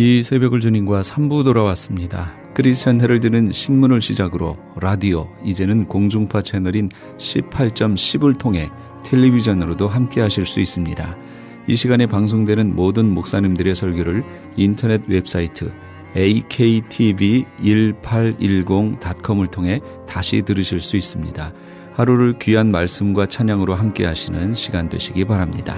이 새벽을 주님과 3부 돌아왔습니다. 크리스천 헤럴드는 신문을 시작으로 라디오, 이제는 공중파 채널인 18.10을 통해 텔레비전으로도 함께 하실 수 있습니다. 이 시간에 방송되는 모든 목사님들의 설교를 인터넷 웹사이트 aktv1810.com을 통해 다시 들으실 수 있습니다. 하루를 귀한 말씀과 찬양으로 함께 하시는 시간 되시기 바랍니다.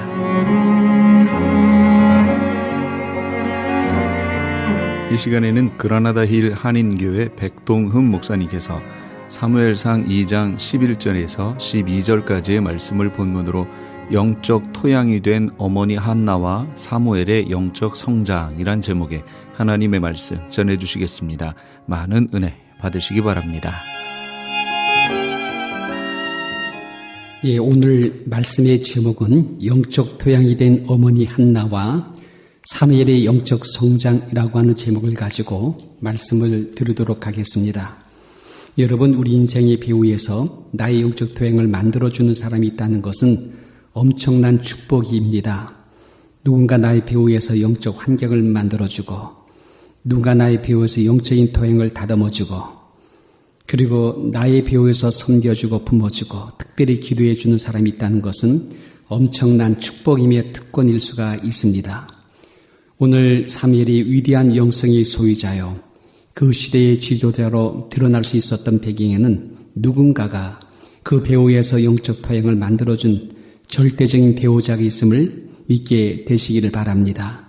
이 시간에는 그라나다 힐 한인교회 백동흠 목사님께서 사무엘상 2장 11절에서 12절까지의 말씀을 본문으로 영적 토양이 된 어머니 한나와 사무엘의 영적 성장이란 제목의 하나님의 말씀 전해주시겠습니다. 많은 은혜 받으시기 바랍니다. 예, 오늘 말씀의 제목은 영적 토양이 된 어머니 한나와 사무엘의 영적 성장이라고 하는 제목을 가지고 말씀을 들으도록 하겠습니다. 여러분, 우리 인생의 배후에서 나의 영적 토양을 만들어주는 사람이 있다는 것은 엄청난 축복입니다. 누군가 나의 배후에서 영적 환경을 만들어주고, 누군가 나의 배후에서 영적인 토양을 다듬어주고, 그리고 나의 배후에서 섬겨주고 품어주고 특별히 기도해주는 사람이 있다는 것은 엄청난 축복이며 특권일 수가 있습니다. 오늘 사무엘이 위대한 영성의 소유자요, 그 시대의 지도자로 드러날 수 있었던 배경에는 누군가가 그 배후에서 영적 토양을 만들어준 절대적인 배우자가 있음을 믿게 되시기를 바랍니다.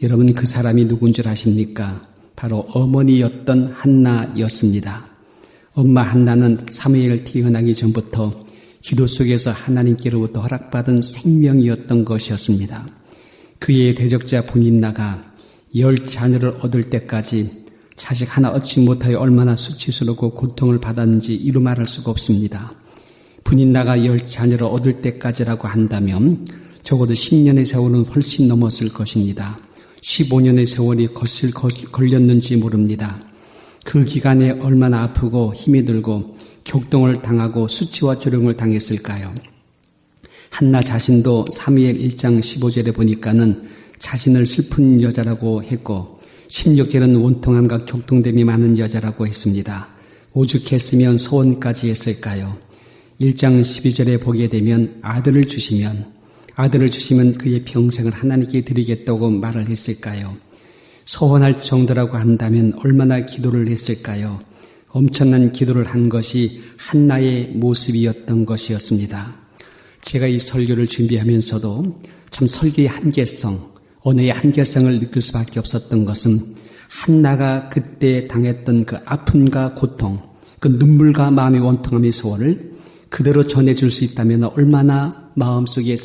여러분, 그 사람이 누군 줄 아십니까? 바로 어머니였던 한나였습니다. 엄마 한나는 사무엘을 태어나기 전부터 기도 속에서 하나님께로부터 허락받은 생명이었던 것이었습니다. 그의 대적자 분인나가 10자녀를 얻을 때까지 자식 하나 얻지 못하여 얼마나 수치스럽고 고통을 받았는지 이루 말할 수가 없습니다. 분인나가 10자녀를 얻을 때까지라고 한다면 적어도 10년의 세월은 훨씬 넘었을 것입니다. 15년의 세월이 걸렸는지 모릅니다. 그 기간에 얼마나 아프고 힘이 들고 격동을 당하고 수치와 조롱을 당했을까요? 한나 자신도 사무엘 1장 15절에 보니까는 자신을 슬픈 여자라고 했고 16절은 원통함과 격동됨이 많은 여자라고 했습니다. 오죽했으면 소원까지 했을까요? 1장 12절에 보게 되면 아들을 주시면 그의 평생을 하나님께 드리겠다고 말을 했을까요? 소원할 정도라고 한다면 얼마나 기도를 했을까요? 엄청난 기도를 한 것이 한나의 모습이었던 것이었습니다. 제가 이 설교를 준비하면서도 참 설교의 한계성, 언어의 한계성을 느낄 수밖에 없었던 것은 한나가 그때 당했던 그 아픔과 고통, 그 눈물과 마음의 원통함의 소원을 그대로 전해줄 수 있다면 얼마나 마음속에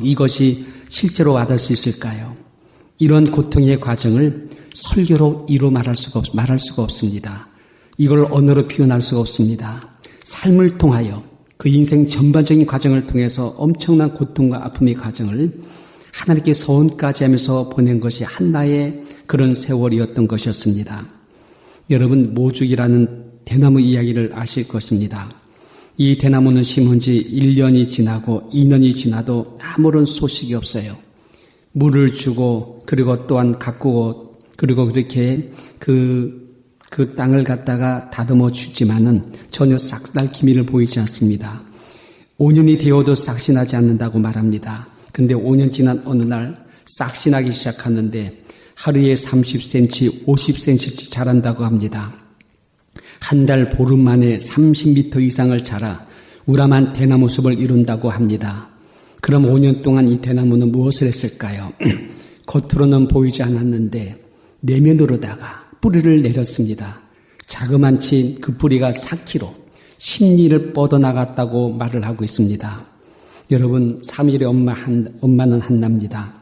이것이 실제로 와닿을 수 있을까요? 이런 고통의 과정을 설교로 이루 말할 수가 없습니다. 이걸 언어로 표현할 수가 없습니다. 삶을 통하여 그 인생 전반적인 과정을 통해서 엄청난 고통과 아픔의 과정을 하나님께 서원까지 하면서 보낸 것이 한나의 그런 세월이었던 것이었습니다. 여러분, 모죽이라는 대나무 이야기를 아실 것입니다. 이 대나무는 심은 지 1년이 지나고 2년이 지나도 아무런 소식이 없어요. 물을 주고 그리고 또한 가꾸고 그리고 그렇게 그 땅을 갖다가 다듬어 주지만은 전혀 싹날 기미를 보이지 않습니다. 5년이 되어도 싹이 나지 않는다고 말합니다. 근데 5년 지난 어느 날 싹이 나기 시작하는데 하루에 30cm, 50cm씩 자란다고 합니다. 한 달 보름 만에 30m 이상을 자라 우람한 대나무 숲을 이룬다고 합니다. 그럼 5년 동안 이 대나무는 무엇을 했을까요? 겉으로는 보이지 않았는데 내면으로다가 뿌리를 내렸습니다. 자그만치 그 뿌리가 4km, 10리를 뻗어나갔다고 말을 하고 있습니다. 여러분, 사무엘의 엄마는 한나입니다.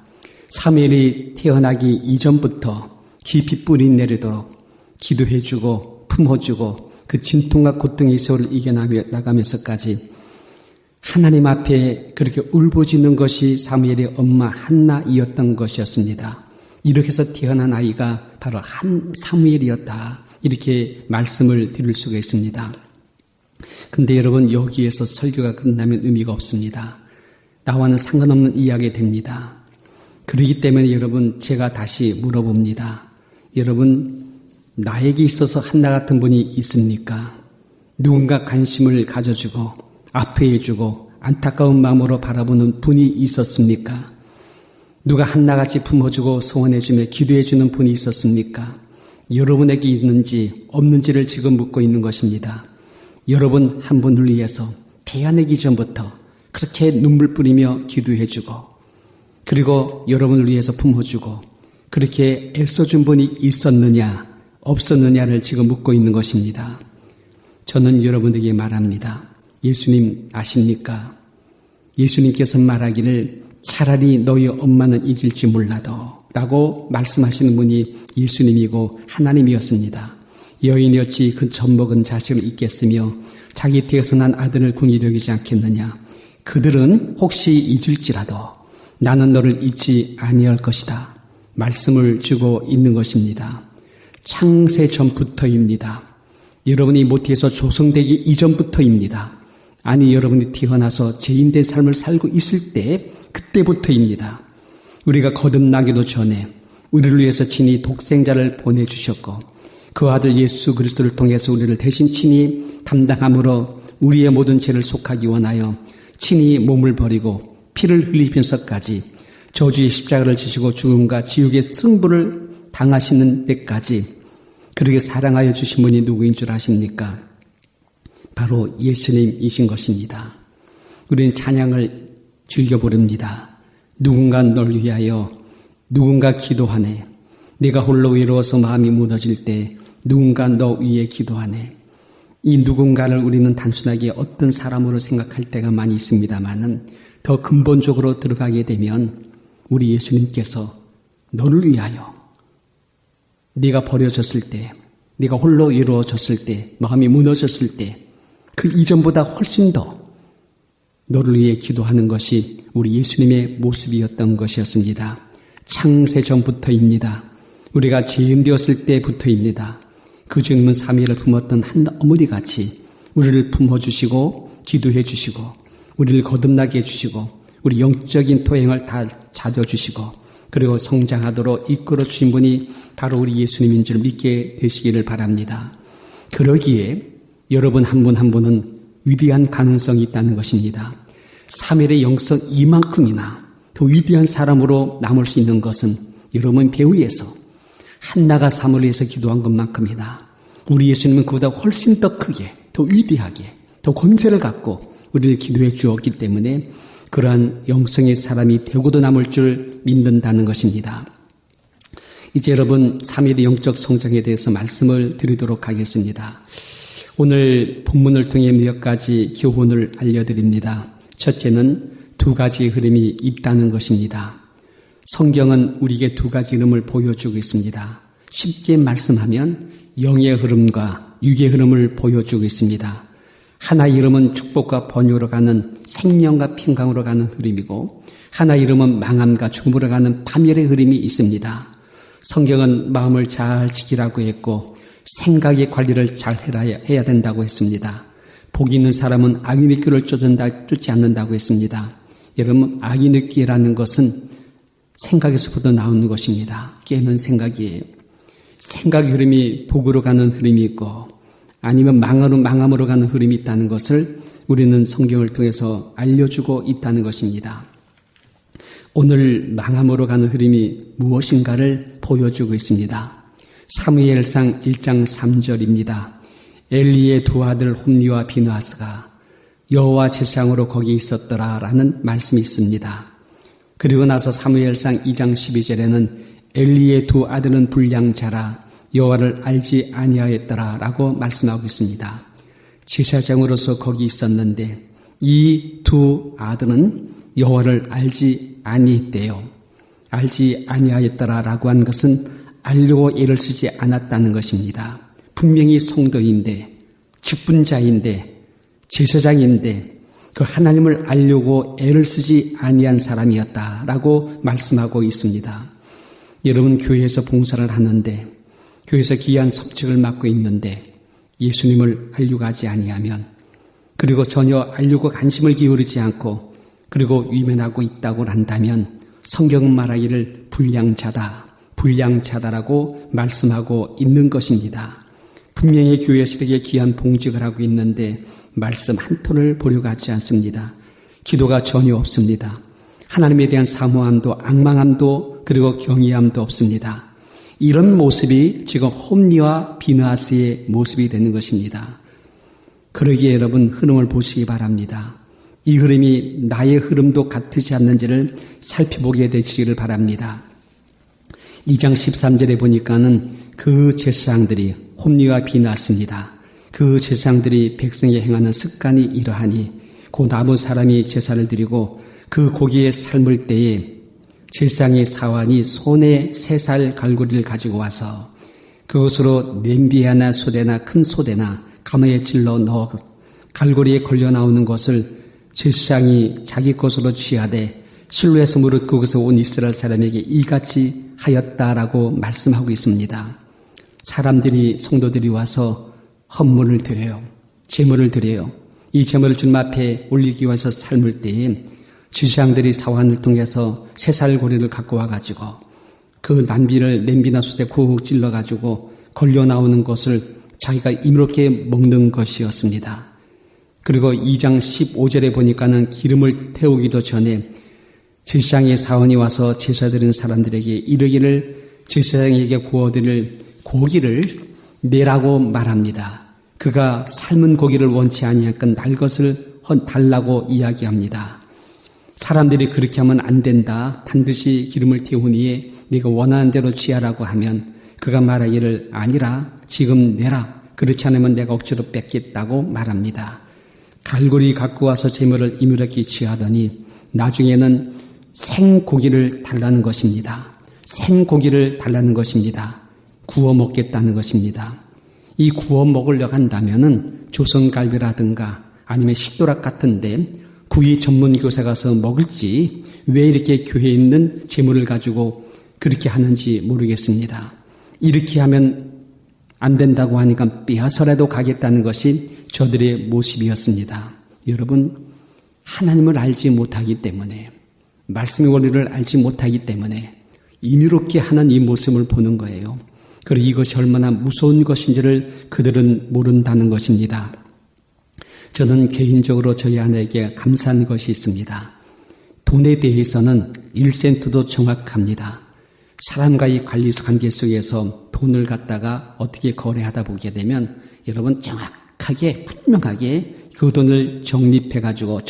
사무엘이 태어나기 이전부터 깊이 뿌리 내리도록 기도해주고 품어주고 그 진통과 고통의 세월을 이겨나가면서까지 하나님 앞에 그렇게 울부짖는 것이 사무엘의 엄마 한나이었던 것이었습니다. 이렇게 해서 태어난 아이가 바로 사무엘이었다. 이렇게 말씀을 드릴 수가 있습니다. 근데 여러분, 여기에서 설교가 끝나면 의미가 없습니다. 나와는 상관없는 이야기 됩니다. 그렇기 때문에 여러분 제가 다시 물어봅니다. 여러분 나에게 있어서 한나 같은 분이 있습니까? 누군가 관심을 가져주고 아파해주고 안타까운 마음으로 바라보는 분이 있었습니까? 누가 한나같이 품어주고 소원해주며 기도해주는 분이 있었습니까? 여러분에게 있는지 없는지를 지금 묻고 있는 것입니다. 여러분 한 분을 위해서 태어나기 전부터 그렇게 눈물 뿌리며 기도해주고 그리고 여러분을 위해서 품어주고 그렇게 애써준 분이 있었느냐 없었느냐를 지금 묻고 있는 것입니다. 저는 여러분에게 말합니다. 예수님 아십니까? 예수님께서 말하기를 차라리 너희 엄마는 잊을지 몰라도 라고 말씀하시는 분이 예수님이고 하나님이었습니다. 여인이었지 그 젖먹은 자식을 잊겠으며 자기 태에서 난 아들을 궁히 여기지 않겠느냐. 그들은 혹시 잊을지라도 나는 너를 잊지 아니할 것이다. 말씀을 주고 있는 것입니다. 창세 전부터입니다. 여러분이 모태에서 조성되기 이전부터입니다. 아니 여러분이 태어나서 죄인된 삶을 살고 있을 때 그때부터입니다. 우리가 거듭나기도 전에 우리를 위해서 친히 독생자를 보내주셨고 그 아들 예수 그리스도를 통해서 우리를 대신 친히 담당함으로 우리의 모든 죄를 속하기 원하여 친히 몸을 버리고 피를 흘리면서까지 저주의 십자가를 지시고 죽음과 지옥의 승부를 당하시는 데까지 그렇게 사랑하여 주신 분이 누구인 줄 아십니까? 바로 예수님이신 것입니다. 우리는 찬양을 즐겨 부릅니다. 누군가 널 위하여 누군가 기도하네. 네가 홀로 외로워서 마음이 무너질 때 누군가 너 위에 기도하네. 이 누군가를 우리는 단순하게 어떤 사람으로 생각할 때가 많이 있습니다만은 더 근본적으로 들어가게 되면 우리 예수님께서 너를 위하여 네가 버려졌을 때, 네가 홀로 외로워졌을 때, 마음이 무너졌을 때 그 이전보다 훨씬 더 너를 위해 기도하는 것이 우리 예수님의 모습이었던 것이었습니다. 창세 전부터입니다. 우리가 죄인 되었을 때부터입니다. 그 주님은 삼위를 품었던 한 어머니같이 우리를 품어주시고 기도해 주시고 우리를 거듭나게 해주시고 우리 영적인 토행을 다 찾아주시고 그리고 성장하도록 이끌어 주신 분이 바로 우리 예수님인 줄 믿게 되시기를 바랍니다. 그러기에 여러분 한 분 한 분은 위대한 가능성이 있다는 것입니다. 3일의 영성 이만큼이나 더 위대한 사람으로 남을 수 있는 것은 여러분 배후에서 한나가 사무를 위해서 기도한 것만큼이나 우리 예수님은 그보다 훨씬 더 크게 더 위대하게 더 권세를 갖고 우리를 기도해 주었기 때문에 그러한 영성의 사람이 되고도 남을 줄 믿는다는 것입니다. 이제 여러분 3일의 영적 성장에 대해서 말씀을 드리도록 하겠습니다. 오늘 본문을 통해 몇 가지 교훈을 알려드립니다. 첫째는 두 가지의 흐름이 있다는 것입니다. 성경은 우리에게 두 가지 흐름을 보여주고 있습니다. 쉽게 말씀하면 영의 흐름과 육의 흐름을 보여주고 있습니다. 하나의 이름은 축복과 번영으로 가는 생명과 평강으로 가는 흐름이고 하나의 이름은 망함과 죽음으로 가는 파멸의 흐름이 있습니다. 성경은 마음을 잘 지키라고 했고 생각의 관리를 잘 해야 된다고 했습니다. 복 있는 사람은 악인의 길을 쫓지 않는다고 했습니다. 여러분 악인의 길이라는 것은 생각에서부터 나오는 것입니다. 깨는 생각이에요. 생각의 흐름이 복으로 가는 흐름이 있고 아니면 망함으로 가는 흐름이 있다는 것을 우리는 성경을 통해서 알려주고 있다는 것입니다. 오늘 망함으로 가는 흐름이 무엇인가를 보여주고 있습니다. 사무엘상 1장 3절입니다. 엘리의 두 아들 홈니와 비느하스가 여호와 제사장으로 거기 있었더라라는 말씀이 있습니다. 그리고 나서 사무엘상 2장 12절에는 엘리의 두 아들은 불량자라 여호와를 알지 아니하였더라라고 말씀하고 있습니다. 제사장으로서 거기 있었는데 이 두 아들은 여호와를 알지 아니했대요. 알지 아니하였더라라고 한 것은 알려고 애를 쓰지 않았다는 것입니다. 분명히 성도인데 직분자인데 제사장인데 그 하나님을 알려고 애를 쓰지 아니한 사람이었다라고 말씀하고 있습니다. 여러분 교회에서 봉사를 하는데 교회에서 귀한 석직을 맡고 있는데 예수님을 알려고 하지 아니하면 그리고 전혀 알려고 관심을 기울이지 않고 그리고 위면하고 있다고 한다면 성경은 말하기를 불량자다라고 말씀하고 있는 것입니다. 분명히 교회에서 이렇게 귀한 봉직을 하고 있는데 말씀 한 톤을 보려고 하지 않습니다. 기도가 전혀 없습니다. 하나님에 대한 사모함도 앙망함도 그리고 경외함도 없습니다. 이런 모습이 지금 홈리와 비느하스의 모습이 되는 것입니다. 그러기에 여러분 흐름을 보시기 바랍니다. 이 흐름이 나의 흐름도 같지 않는지를 살펴보게 되시기를 바랍니다. 2장 13절에 보니까는 그 제사장들이 홈리와 비느하스입니다. 그 제사장들이 백성에 행하는 습관이 이러하니 곧 아무 사람이 제사를 드리고 그 고기에 삶을 때에 제사장의 사환이 손에 3살 갈고리를 가지고 와서 그것으로 냄비 하나 소대나 큰 소대나 가마에 찔러 넣어 갈고리에 걸려 나오는 것을 제사장이 자기 것으로 취하되 실로에서 무릇 그곳에 온 이스라엘 사람에게 이같이 하였다라고 말씀하고 있습니다. 사람들이 성도들이 와서 헌물을 드려요. 제물을 드려요. 이 제물을 주님 앞에 올리기 위해서 삶을 때에 제사장들이 사환을 통해서 3살 고리를 갖고 와가지고 그 냄비나 솥에 쿡 찔러가지고 걸려 나오는 것을 자기가 임의롭게 먹는 것이었습니다. 그리고 2장 15절에 보니까는 기름을 태우기도 전에 제사장의 사원이 와서 제사 드리는 사람들에게 이르기를 제사장에게 구워드릴 고기를 내라고 말합니다. 그가 삶은 고기를 원치 아니하건 날 것을 달라고 이야기합니다. 사람들이 그렇게 하면 안 된다. 반드시 기름을 태우니에 네가 원하는 대로 취하라고 하면 그가 말하기를 아니라 지금 내라. 그렇지 않으면 내가 억지로 뺏겠다고 말합니다. 갈고리 갖고 와서 제물을 임의롭게 취하더니 나중에는 생고기를 달라는 것입니다. 생고기를 달라는 것입니다. 구워 먹겠다는 것입니다. 이 구워 먹으려고 한다면은 조선갈비라든가 아니면 식도락 같은데 구이 전문 교사 가서 먹을지 왜 이렇게 교회에 있는 제물을 가지고 그렇게 하는지 모르겠습니다. 이렇게 하면 안 된다고 하니까 빼앗아라도 가겠다는 것이 저들의 모습이었습니다. 여러분, 하나님을 알지 못하기 때문에 말씀의 원리를 알지 못하기 때문에 임의롭게 하는 이 모습을 보는 거예요. 그리고 이것이 얼마나 무서운 것인지를 그들은 모른다는 것입니다. 저는 개인적으로 저희 아내에게 감사한 것이 있습니다. 돈에 대해서는 1센트도 정확합니다. 사람과의 관리 관계 속에서 돈을 갖다가 어떻게 거래하다 보게 되면 여러분 정확하게 분명하게 그 돈을 정리해가지고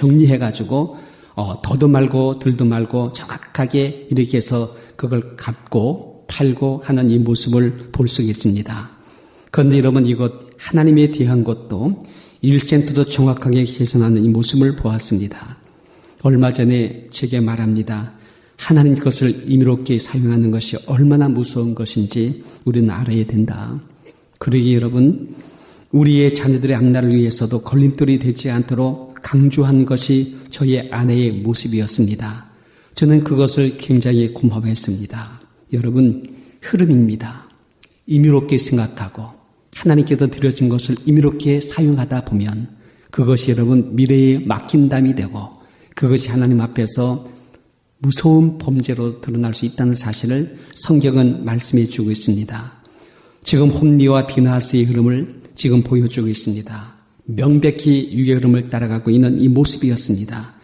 더도 말고 덜도 말고 정확하게 이렇게 해서 그걸 갚고 팔고 하는 이 모습을 볼 수 있습니다. 그런데 여러분 이것 하나님에 대한 것도 1센트도 정확하게 계산하는 이 모습을 보았습니다. 얼마 전에 제게 말합니다. 하나님 것을 임의롭게 사용하는 것이 얼마나 무서운 것인지 우리는 알아야 된다. 그러기에 여러분 우리의 자녀들의 앞날을 위해서도 걸림돌이 되지 않도록 강조한 것이 저의 아내의 모습이었습니다. 저는 그것을 굉장히 고마워했습니다. 여러분 흐름입니다. 임의롭게 생각하고 하나님께서 드려진 것을 임의롭게 사용하다 보면 그것이 여러분 미래의 막힌담이 되고 그것이 하나님 앞에서 무서운 범죄로 드러날 수 있다는 사실을 성경은 말씀해 주고 있습니다. 지금 홈리와 비느하스의 흐름을 지금 보여주고 있습니다. 명백히 유의 흐름을 따라가고 있는 이 모습이었습니다.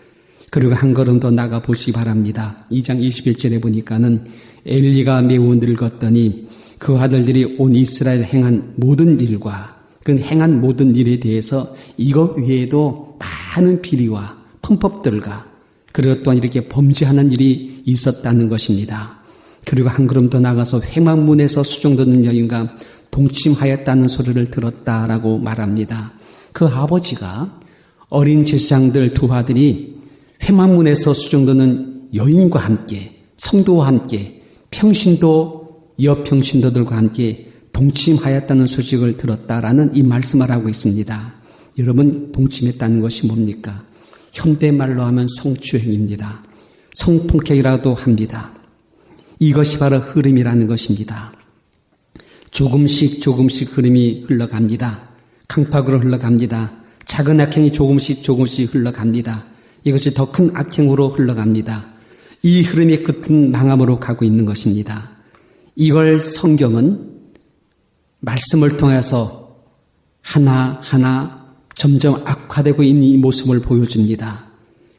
그리고 한 걸음 더 나가 보시기 바랍니다. 2장 21절에 보니까는 엘리가 매우 늙었더니 그 아들들이 온 이스라엘 행한 모든 일과 그 행한 모든 일에 대해서 이것 외에도 많은 비리와 편법들과 그리고 또한 이렇게 범죄하는 일이 있었다는 것입니다. 그리고 한 걸음 더 나가서 회막문에서 수종되는 여인과 동침하였다는 소리를 들었다라고 말합니다. 그 아버지가 어린 제사장들 두 아들이 회막문에서 수종되는 여인과 함께 성도와 함께 평신도 여평신도들과 함께 동침하였다는 소식을 들었다라는 이 말씀을 하고 있습니다. 여러분 동침했다는 것이 뭡니까? 현대말로 하면 성추행입니다. 성폭행이라도 합니다. 이것이 바로 흐름이라는 것입니다. 조금씩 흐름이 흘러갑니다. 강팍으로 흘러갑니다. 작은 악행이 조금씩 흘러갑니다. 이것이 더 큰 악행으로 흘러갑니다. 이 흐름의 끝은 망함으로 가고 있는 것입니다. 이걸 성경은 말씀을 통해서 하나하나 점점 악화되고 있는 이 모습을 보여줍니다.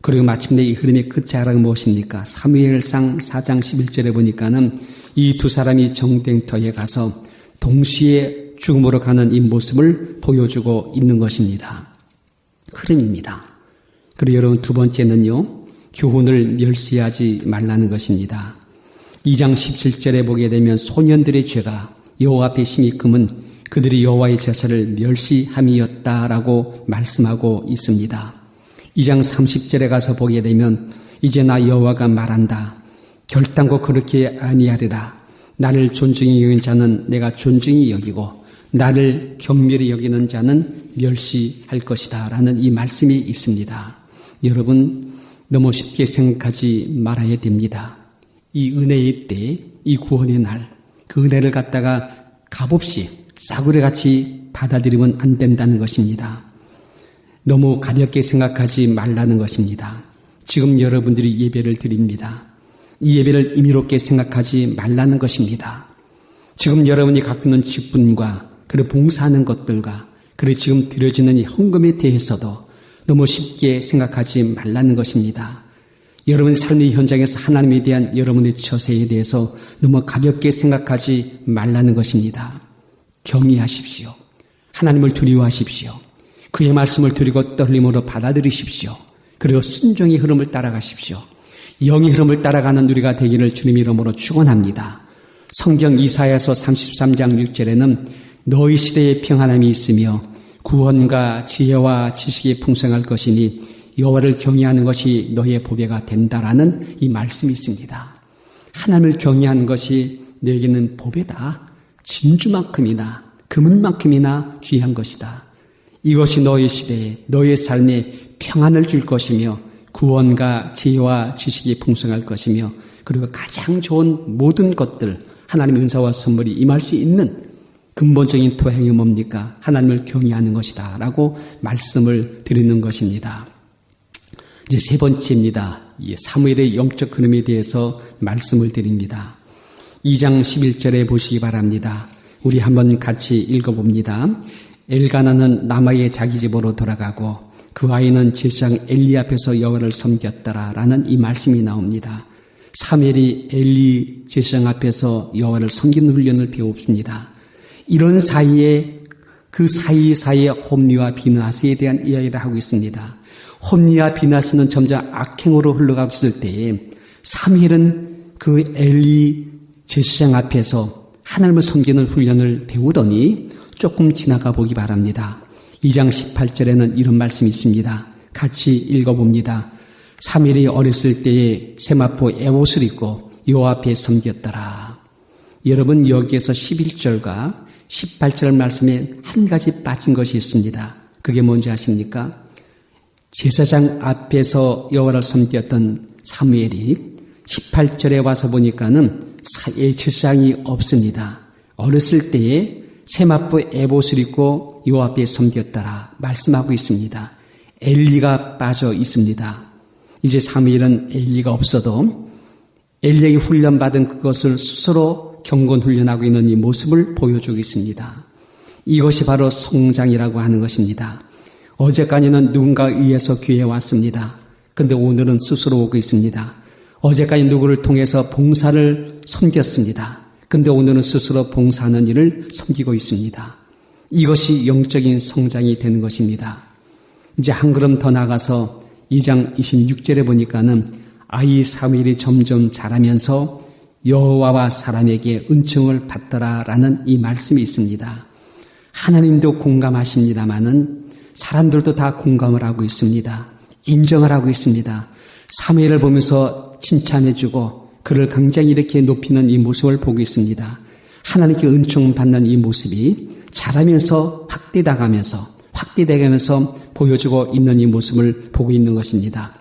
그리고 마침내 이 흐름의 끝자락은 무엇입니까? 사무엘상 4장 11절에 보니까는 이 두 사람이 정댕터에 가서 동시에 죽음으로 가는 이 모습을 보여주고 있는 것입니다. 흐름입니다. 그리고 여러분 두 번째는요, 교훈을 멸시하지 말라는 것입니다. 2장 17절에 보게 되면 소년들의 죄가 여호와 앞에 심히 금은 그들이 여호와의 제사를 멸시함이었다라고 말씀하고 있습니다. 2장 30절에 가서 보게 되면 이제 나 여호와가 말한다. 결단코 그렇게 아니하리라. 나를 존중히 여기는 자는 내가 존중히 여기고 나를 경멸히 여기는 자는 멸시할 것이다 라는 이 말씀이 있습니다. 여러분 너무 쉽게 생각하지 말아야 됩니다. 이 은혜의 때, 이 구원의 날, 그 은혜를 갖다가 값없이 싸구려같이 받아들이면 안 된다는 것입니다. 너무 가볍게 생각하지 말라는 것입니다. 지금 여러분들이 예배를 드립니다. 이 예배를 임의롭게 생각하지 말라는 것입니다. 지금 여러분이 갖고 있는 직분과 그리고 봉사하는 것들과 그리고 지금 드려지는 이 헌금에 대해서도 너무 쉽게 생각하지 말라는 것입니다. 여러분 삶의 현장에서 하나님에 대한 여러분의 처세에 대해서 너무 가볍게 생각하지 말라는 것입니다. 경외하십시오. 하나님을 두려워하십시오. 그의 말씀을 드리고 떨림으로 받아들이십시오. 그리고 순종의 흐름을 따라가십시오. 영의 흐름을 따라가는 우리가 되기를 주님 이름으로 축원합니다. 성경 이사야서 33장 6절에는 너희 시대에 평안함이 있으며 구원과 지혜와 지식이 풍성할 것이니 여호와를 경외하는 것이 너희의 보배가 된다라는 이 말씀이 있습니다. 하나님을 경외하는 것이 너에게는 보배다. 진주만큼이나 금은만큼이나 귀한 것이다. 이것이 너희 시대에 너희의 삶에 평안을 줄 것이며 구원과 지혜와 지식이 풍성할 것이며 그리고 가장 좋은 모든 것들 하나님의 은사와 선물이 임할 수 있는 근본적인 토양이 뭡니까? 하나님을 경외하는 것이다 라고 말씀을 드리는 것입니다. 이제 세 번째입니다. 사무엘의 영적 흐름에 대해서 말씀을 드립니다. 2장 11절에 보시기 바랍니다. 우리 한번 같이 읽어봅니다. 엘가나는 라마의 자기 집으로 돌아가고 그 아이는 제사장 엘리 앞에서 여호와를 섬겼더라 라는 이 말씀이 나옵니다. 사무엘이 엘리 제사장 앞에서 여호와를 섬기는 훈련을 배웁니다. 이런 사이에 그 사이사이에 홈리와 비나스에 대한 이야기를 하고 있습니다. 홈리와 비나스는 점점 악행으로 흘러가고 있을 때에 사무엘은 그 엘리 제사장 앞에서 하나님을 섬기는 훈련을 배우더니 조금 지나가 보기 바랍니다. 2장 18절에는 이런 말씀이 있습니다. 같이 읽어봅니다. 사무엘이 어렸을 때에 세마포 에봇을 입고 여호와 앞에 섬겼더라. 여러분 여기에서 11절과 18절 말씀에 한 가지 빠진 것이 있습니다. 그게 뭔지 아십니까? 제사장 앞에서 여호와를 섬겼던 사무엘이 18절에 와서 보니까는 제사장이 없습니다. 어렸을 때에 세마포 에봇을 입고 여호와 앞에 섬겼더라 말씀하고 있습니다. 엘리가 빠져 있습니다. 이제 사무엘은 엘리가 없어도 엘리에게 훈련받은 그것을 스스로 경건 훈련하고 있는 이 모습을 보여주고 있습니다. 이것이 바로 성장이라고 하는 것입니다. 어제까지는 누군가에 의해서 교회에 왔습니다. 그런데 오늘은 스스로 오고 있습니다. 어제까지 누구를 통해서 봉사를 섬겼습니다. 그런데 오늘은 스스로 봉사하는 일을 섬기고 있습니다. 이것이 영적인 성장이 되는 것입니다. 이제 한 걸음 더 나가서 2장 26절에 보니까는 아이 사무엘이 점점 자라면서 여호와와 사람에게 은총을 받더라라는 이 말씀이 있습니다. 하나님도 공감하십니다마는 사람들도 다 공감을 하고 있습니다. 인정을 하고 있습니다. 사무엘을 보면서 칭찬해주고 그를 굉장히 이렇게 높이는 이 모습을 보고 있습니다. 하나님께 은총 받는 이 모습이 자라면서 확대돼가면서 보여주고 있는 이 모습을 보고 있는 것입니다.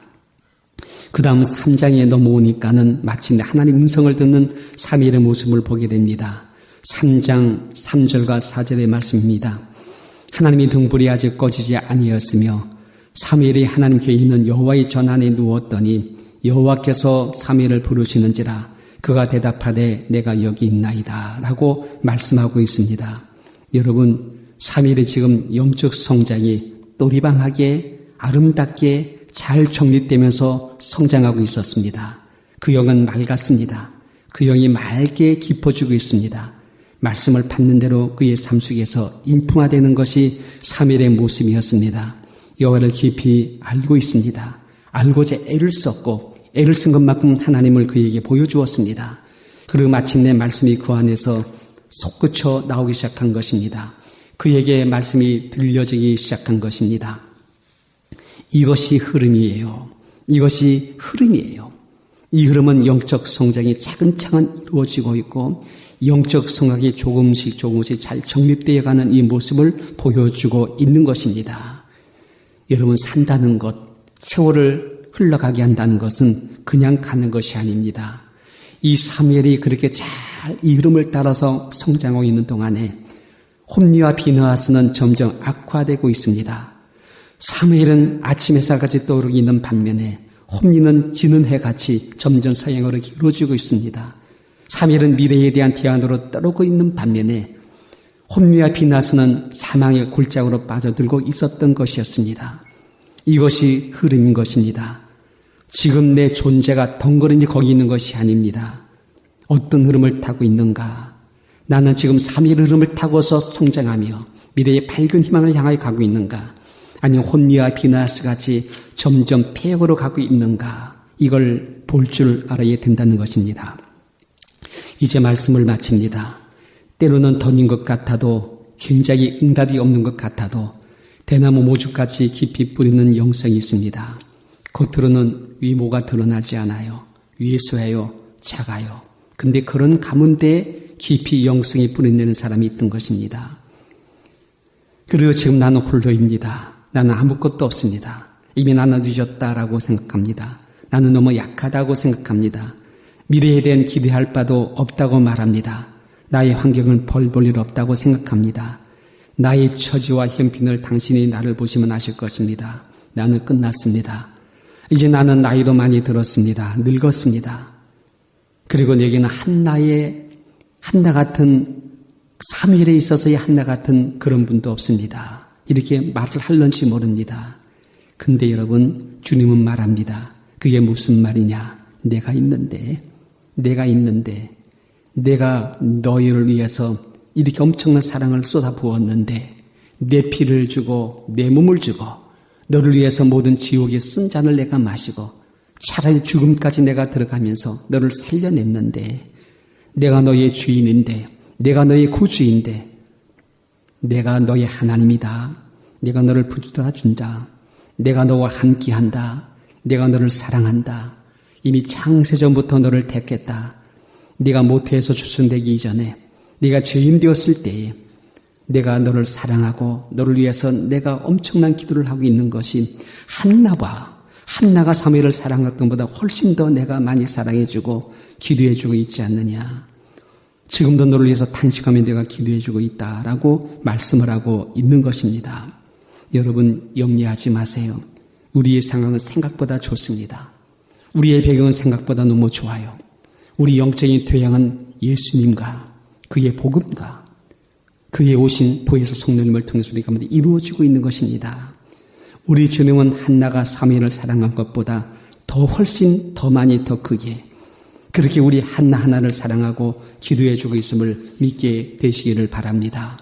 그 다음 3장에 넘어오니까는 마침내 하나님 음성을 듣는 사무엘의 모습을 보게 됩니다. 3장 3절과 4절의 말씀입니다. 하나님의 등불이 아직 꺼지지 아니었으며 사무엘이 하나님 궤에 있는 여호와의 전 안에 누웠더니 여호와께서 사무엘을 부르시는지라 그가 대답하되 내가 여기 있나이다 라고 말씀하고 있습니다. 여러분, 사무엘이 지금 영적 성장이 또리방하게 아름답게 잘 정립되면서 성장하고 있었습니다. 그 영은 맑았습니다. 그 영이 맑게 깊어지고 있습니다. 말씀을 받는 대로 그의 삶 속에서 인품화되는 것이 사무엘의 모습이었습니다. 여호와를 깊이 알고 있습니다. 알고자 애를 썼고 애를 쓴 것만큼 하나님을 그에게 보여주었습니다. 그리고 마침내 말씀이 그 안에서 솟구쳐 나오기 시작한 것입니다. 그에게 말씀이 들려지기 시작한 것입니다. 이것이 흐름이에요. 이것이 흐름이에요. 이 흐름은 영적 성장이 차근차근 이루어지고 있고 영적 성각이 조금씩 잘 정립되어 가는 이 모습을 보여주고 있는 것입니다. 여러분, 산다는 것, 세월을 흘러가게 한다는 것은 그냥 가는 것이 아닙니다. 이 사무엘이 그렇게 잘 이 흐름을 따라서 성장하고 있는 동안에 홈리와 비느하스는 점점 악화되고 있습니다. 사무엘은 아침 햇살같이 떠오르고 있는 반면에 홈리는 지는 해같이 점점 서양으로 길어지고 있습니다. 사무엘은 미래에 대한 대안으로 떠오르고 있는 반면에 홈리와 비느하스는 사망의 골짜기로 빠져들고 있었던 것이었습니다. 이것이 흐름인 것입니다. 지금 내 존재가 덩그러니 거기 있는 것이 아닙니다. 어떤 흐름을 타고 있는가? 나는 지금 사무엘 흐름을 타고서 성장하며 미래의 밝은 희망을 향하여 가고 있는가? 아니면 홈리와 비느하스 같이 점점 폐역으로 가고 있는가? 이걸 볼 줄 알아야 된다는 것입니다. 이제 말씀을 마칩니다. 때로는 던진 것 같아도 굉장히 응답이 없는 것 같아도 대나무 모죽같이 깊이 뿌리는 영성이 있습니다. 겉으로는 위모가 드러나지 않아요. 위소해요. 작아요. 근데 그런 가운데 깊이 영성이 뿌리내는 사람이 있던 것입니다. 그리고 지금 나는 홀로입니다. 나는 아무것도 없습니다. 이미 나는 늦었다라고 생각합니다. 나는 너무 약하다고 생각합니다. 미래에 대한 기대할 바도 없다고 말합니다. 나의 환경은 벌 볼 일 없다고 생각합니다. 나의 처지와 형편을 당신이 나를 보시면 아실 것입니다. 나는 끝났습니다. 이제 나는 나이도 많이 들었습니다. 늙었습니다. 그리고 내게는 한나 같은 사무엘에 있어서의 한나 같은 그런 분도 없습니다. 이렇게 말을 할런지 모릅니다. 근데 여러분, 주님은 말합니다. 그게 무슨 말이냐? 내가 있는데 내가 너희를 위해서 이렇게 엄청난 사랑을 쏟아부었는데 내 피를 주고 내 몸을 주고 너를 위해서 모든 지옥의 쓴 잔을 내가 마시고 차라리 죽음까지 내가 들어가면서 너를 살려냈는데 내가 너의 주인인데 내가 너의 구주인데 내가 너의 하나님이다. 내가 너를 붙들어 준다. 내가 너와 함께한다. 내가 너를 사랑한다. 이미 창세전부터 너를 택했다. 네가 모태에서 출생되기 이전에 네가 죄인 되었을 때에 내가 너를 사랑하고 너를 위해서 내가 엄청난 기도를 하고 있는 것이 한나가 사무엘을 사랑했던 것보다 훨씬 더 내가 많이 사랑해주고 기도해주고 있지 않느냐. 지금도 너를 위해서 탄식하며 내가 기도해주고 있다라고 말씀을 하고 있는 것입니다. 여러분, 염려하지 마세요. 우리의 상황은 생각보다 좋습니다. 우리의 배경은 생각보다 너무 좋아요. 우리 영적인 토양은 예수님과 그의 복음과 그의 오신 보혜사 성령님을 통해서 우리 가운데 이루어지고 있는 것입니다. 우리 주님은 한나가 사무엘을 사랑한 것보다 훨씬 더 많이 더 크게 그렇게 우리 하나하나를 사랑하고 기도해주고 있음을 믿게 되시기를 바랍니다.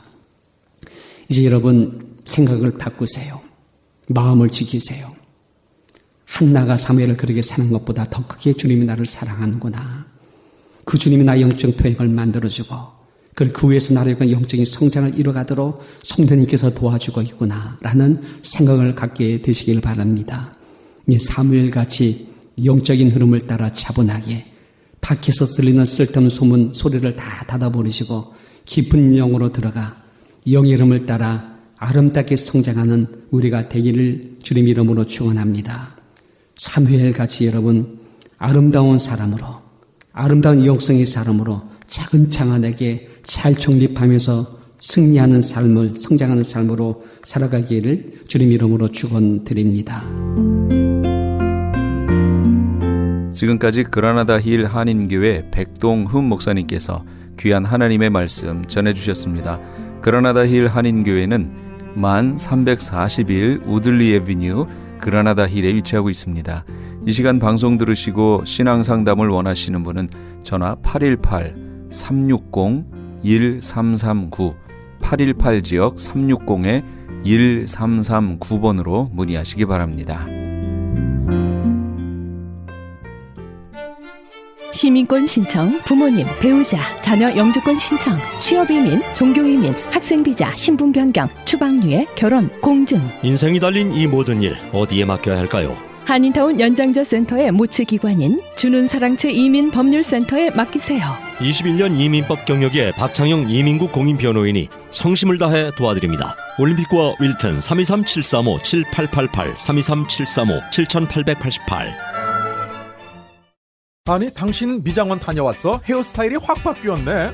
이제 여러분 생각을 바꾸세요. 마음을 지키세요. 한나가 사무엘을 그렇게 사는 것보다 더 크게 주님이 나를 사랑하는구나. 그 주님이 나의 영적 토양을 만들어주고 그리고 그 위에서 나를 영적인 성장을 이뤄가도록 성령님께서 도와주고 있구나 라는 생각을 갖게 되시길 바랍니다. 사무엘같이 영적인 흐름을 따라 차분하게 밖에서 들리는 쓸데없는 소문 소리를 다 닫아버리시고 깊은 영으로 들어가 영의 흐름을 따라 아름답게 성장하는 우리가 되기를 주님 이름으로 축원합니다. 사무엘같이 여러분 아름다운 사람으로 아름다운 영성의 사람으로 차근차근하게 잘 정립하면서 승리하는 삶을 성장하는 삶으로 살아가기를 주님 이름으로 축원드립니다. 지금까지 그라나다 힐 한인교회 백동흠 목사님께서 귀한 하나님의 말씀 전해주셨습니다. 그라나다 힐 한인교회는 만 341 우들리 애비뉴 그라나다 힐에 위치하고 있습니다. 이 시간 방송 들으시고 신앙상담을 원하시는 분은 전화 818-360-1339 818지역 360-1339번으로 문의하시기 바랍니다. 시민권 신청, 부모님, 배우자, 자녀 영주권 신청, 취업이민, 종교이민, 학생비자, 신분 변경, 추방유예, 결혼, 공증. 인생이 달린 이 모든 일 어디에 맡겨야 할까요? 한인타운 연장자 센터의 모츠기관인 주눈사랑채 이민법률센터에 맡기세요. 21년 이민법 경력의 박창영 이민국 공인변호인이 성심을 다해 도와드립니다. 올림픽과 윌튼 323-735-7888 323-735-7888. 아니 당신 미장원 다녀왔어? 헤어스타일이 확 바뀌었네.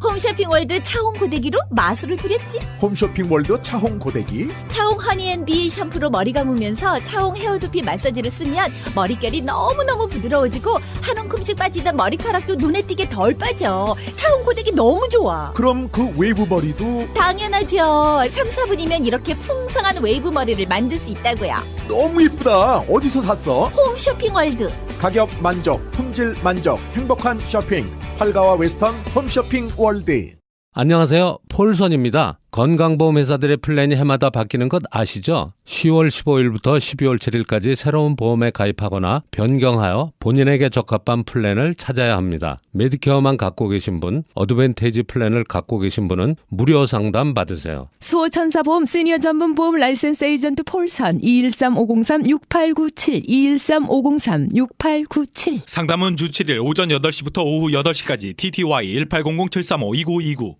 홈쇼핑월드 차홍 고데기로 마술을 부렸지. 홈쇼핑월드 차홍 고데기. 차홍 허니앤비 샴푸로 머리 감으면서 차홍 헤어두피 마사지를 쓰면 머릿결이 너무너무 부드러워지고 한 움큼씩 빠지던 머리카락도 눈에 띄게 덜 빠져. 차홍 고데기 너무 좋아. 그럼 그 웨이브 머리도 당연하죠. 3, 4분이면 이렇게 풍성한 웨이브 머리를 만들 수 있다고요. 너무 이쁘다. 어디서 샀어? 홈쇼핑월드. 가격 만족, 품질 만족, 행복한 쇼핑. 팔가와 웨스턴 홈쇼핑 월드. 안녕하세요. 폴선입니다. 건강보험 회사들의 플랜이 해마다 바뀌는 것 아시죠? 10월 15일부터 12월 7일까지 새로운 보험에 가입하거나 변경하여 본인에게 적합한 플랜을 찾아야 합니다. 메디케어만 갖고 계신 분, 어드밴테이지 플랜을 갖고 계신 분은 무료 상담 받으세요. 수호천사보험 시니어 전문 보험 라이센스 에이전트 폴선 213-503-6897 213-503-6897. 상담은 주 7일 오전 8시부터 오후 8시까지 TTY 1800-735-2929.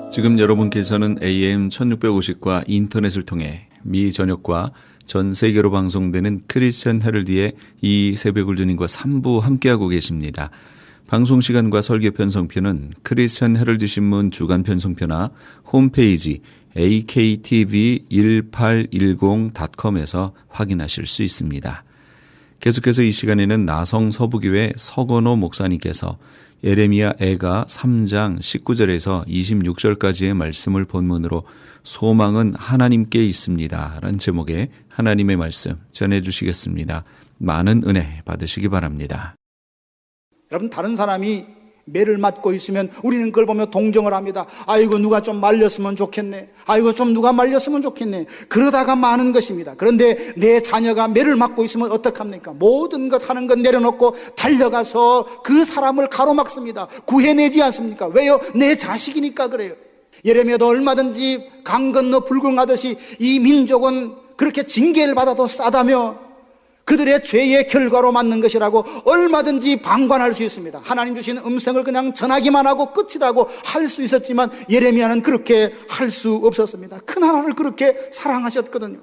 지금 여러분께서는 AM 1650과 인터넷을 통해 미 전역과 전 세계로 방송되는 크리스천 헤럴드의 이 새벽을 주님과 3부 함께하고 계십니다. 방송 시간과 설교 편성표는 크리스천 헤럴드 신문 주간 편성표나 홈페이지 aktv1810.com에서 확인하실 수 있습니다. 계속해서 이 시간에는 나성 서부교회 서건호 목사님께서 예레미야 애가 3장 19절에서 26절까지의 말씀을 본문으로 소망은 하나님께 있습니다 라는 제목의 하나님의 말씀 전해주시겠습니다. 많은 은혜 받으시기 바랍니다. 여러분, 다른 사람이 매를 맞고 있으면 우리는 그걸 보며 동정을 합니다. 아이고 누가 좀 말렸으면 좋겠네. 아이고 좀 누가 말렸으면 좋겠네. 그러다가 마는 것입니다. 그런데 내 자녀가 매를 맞고 있으면 어떡합니까? 모든 것 하는 것 내려놓고 달려가서 그 사람을 가로막습니다. 구해내지 않습니까? 왜요? 내 자식이니까 그래요. 예레미야도 얼마든지 강 건너 불궁하듯이 이 민족은 그렇게 징계를 받아도 싸다며 그들의 죄의 결과로 맞는 것이라고 얼마든지 방관할 수 있습니다. 하나님 주신 음성을 그냥 전하기만 하고 끝이라고 할 수 있었지만 예레미야는 그렇게 할 수 없었습니다. 그 나라를 그렇게 사랑하셨거든요.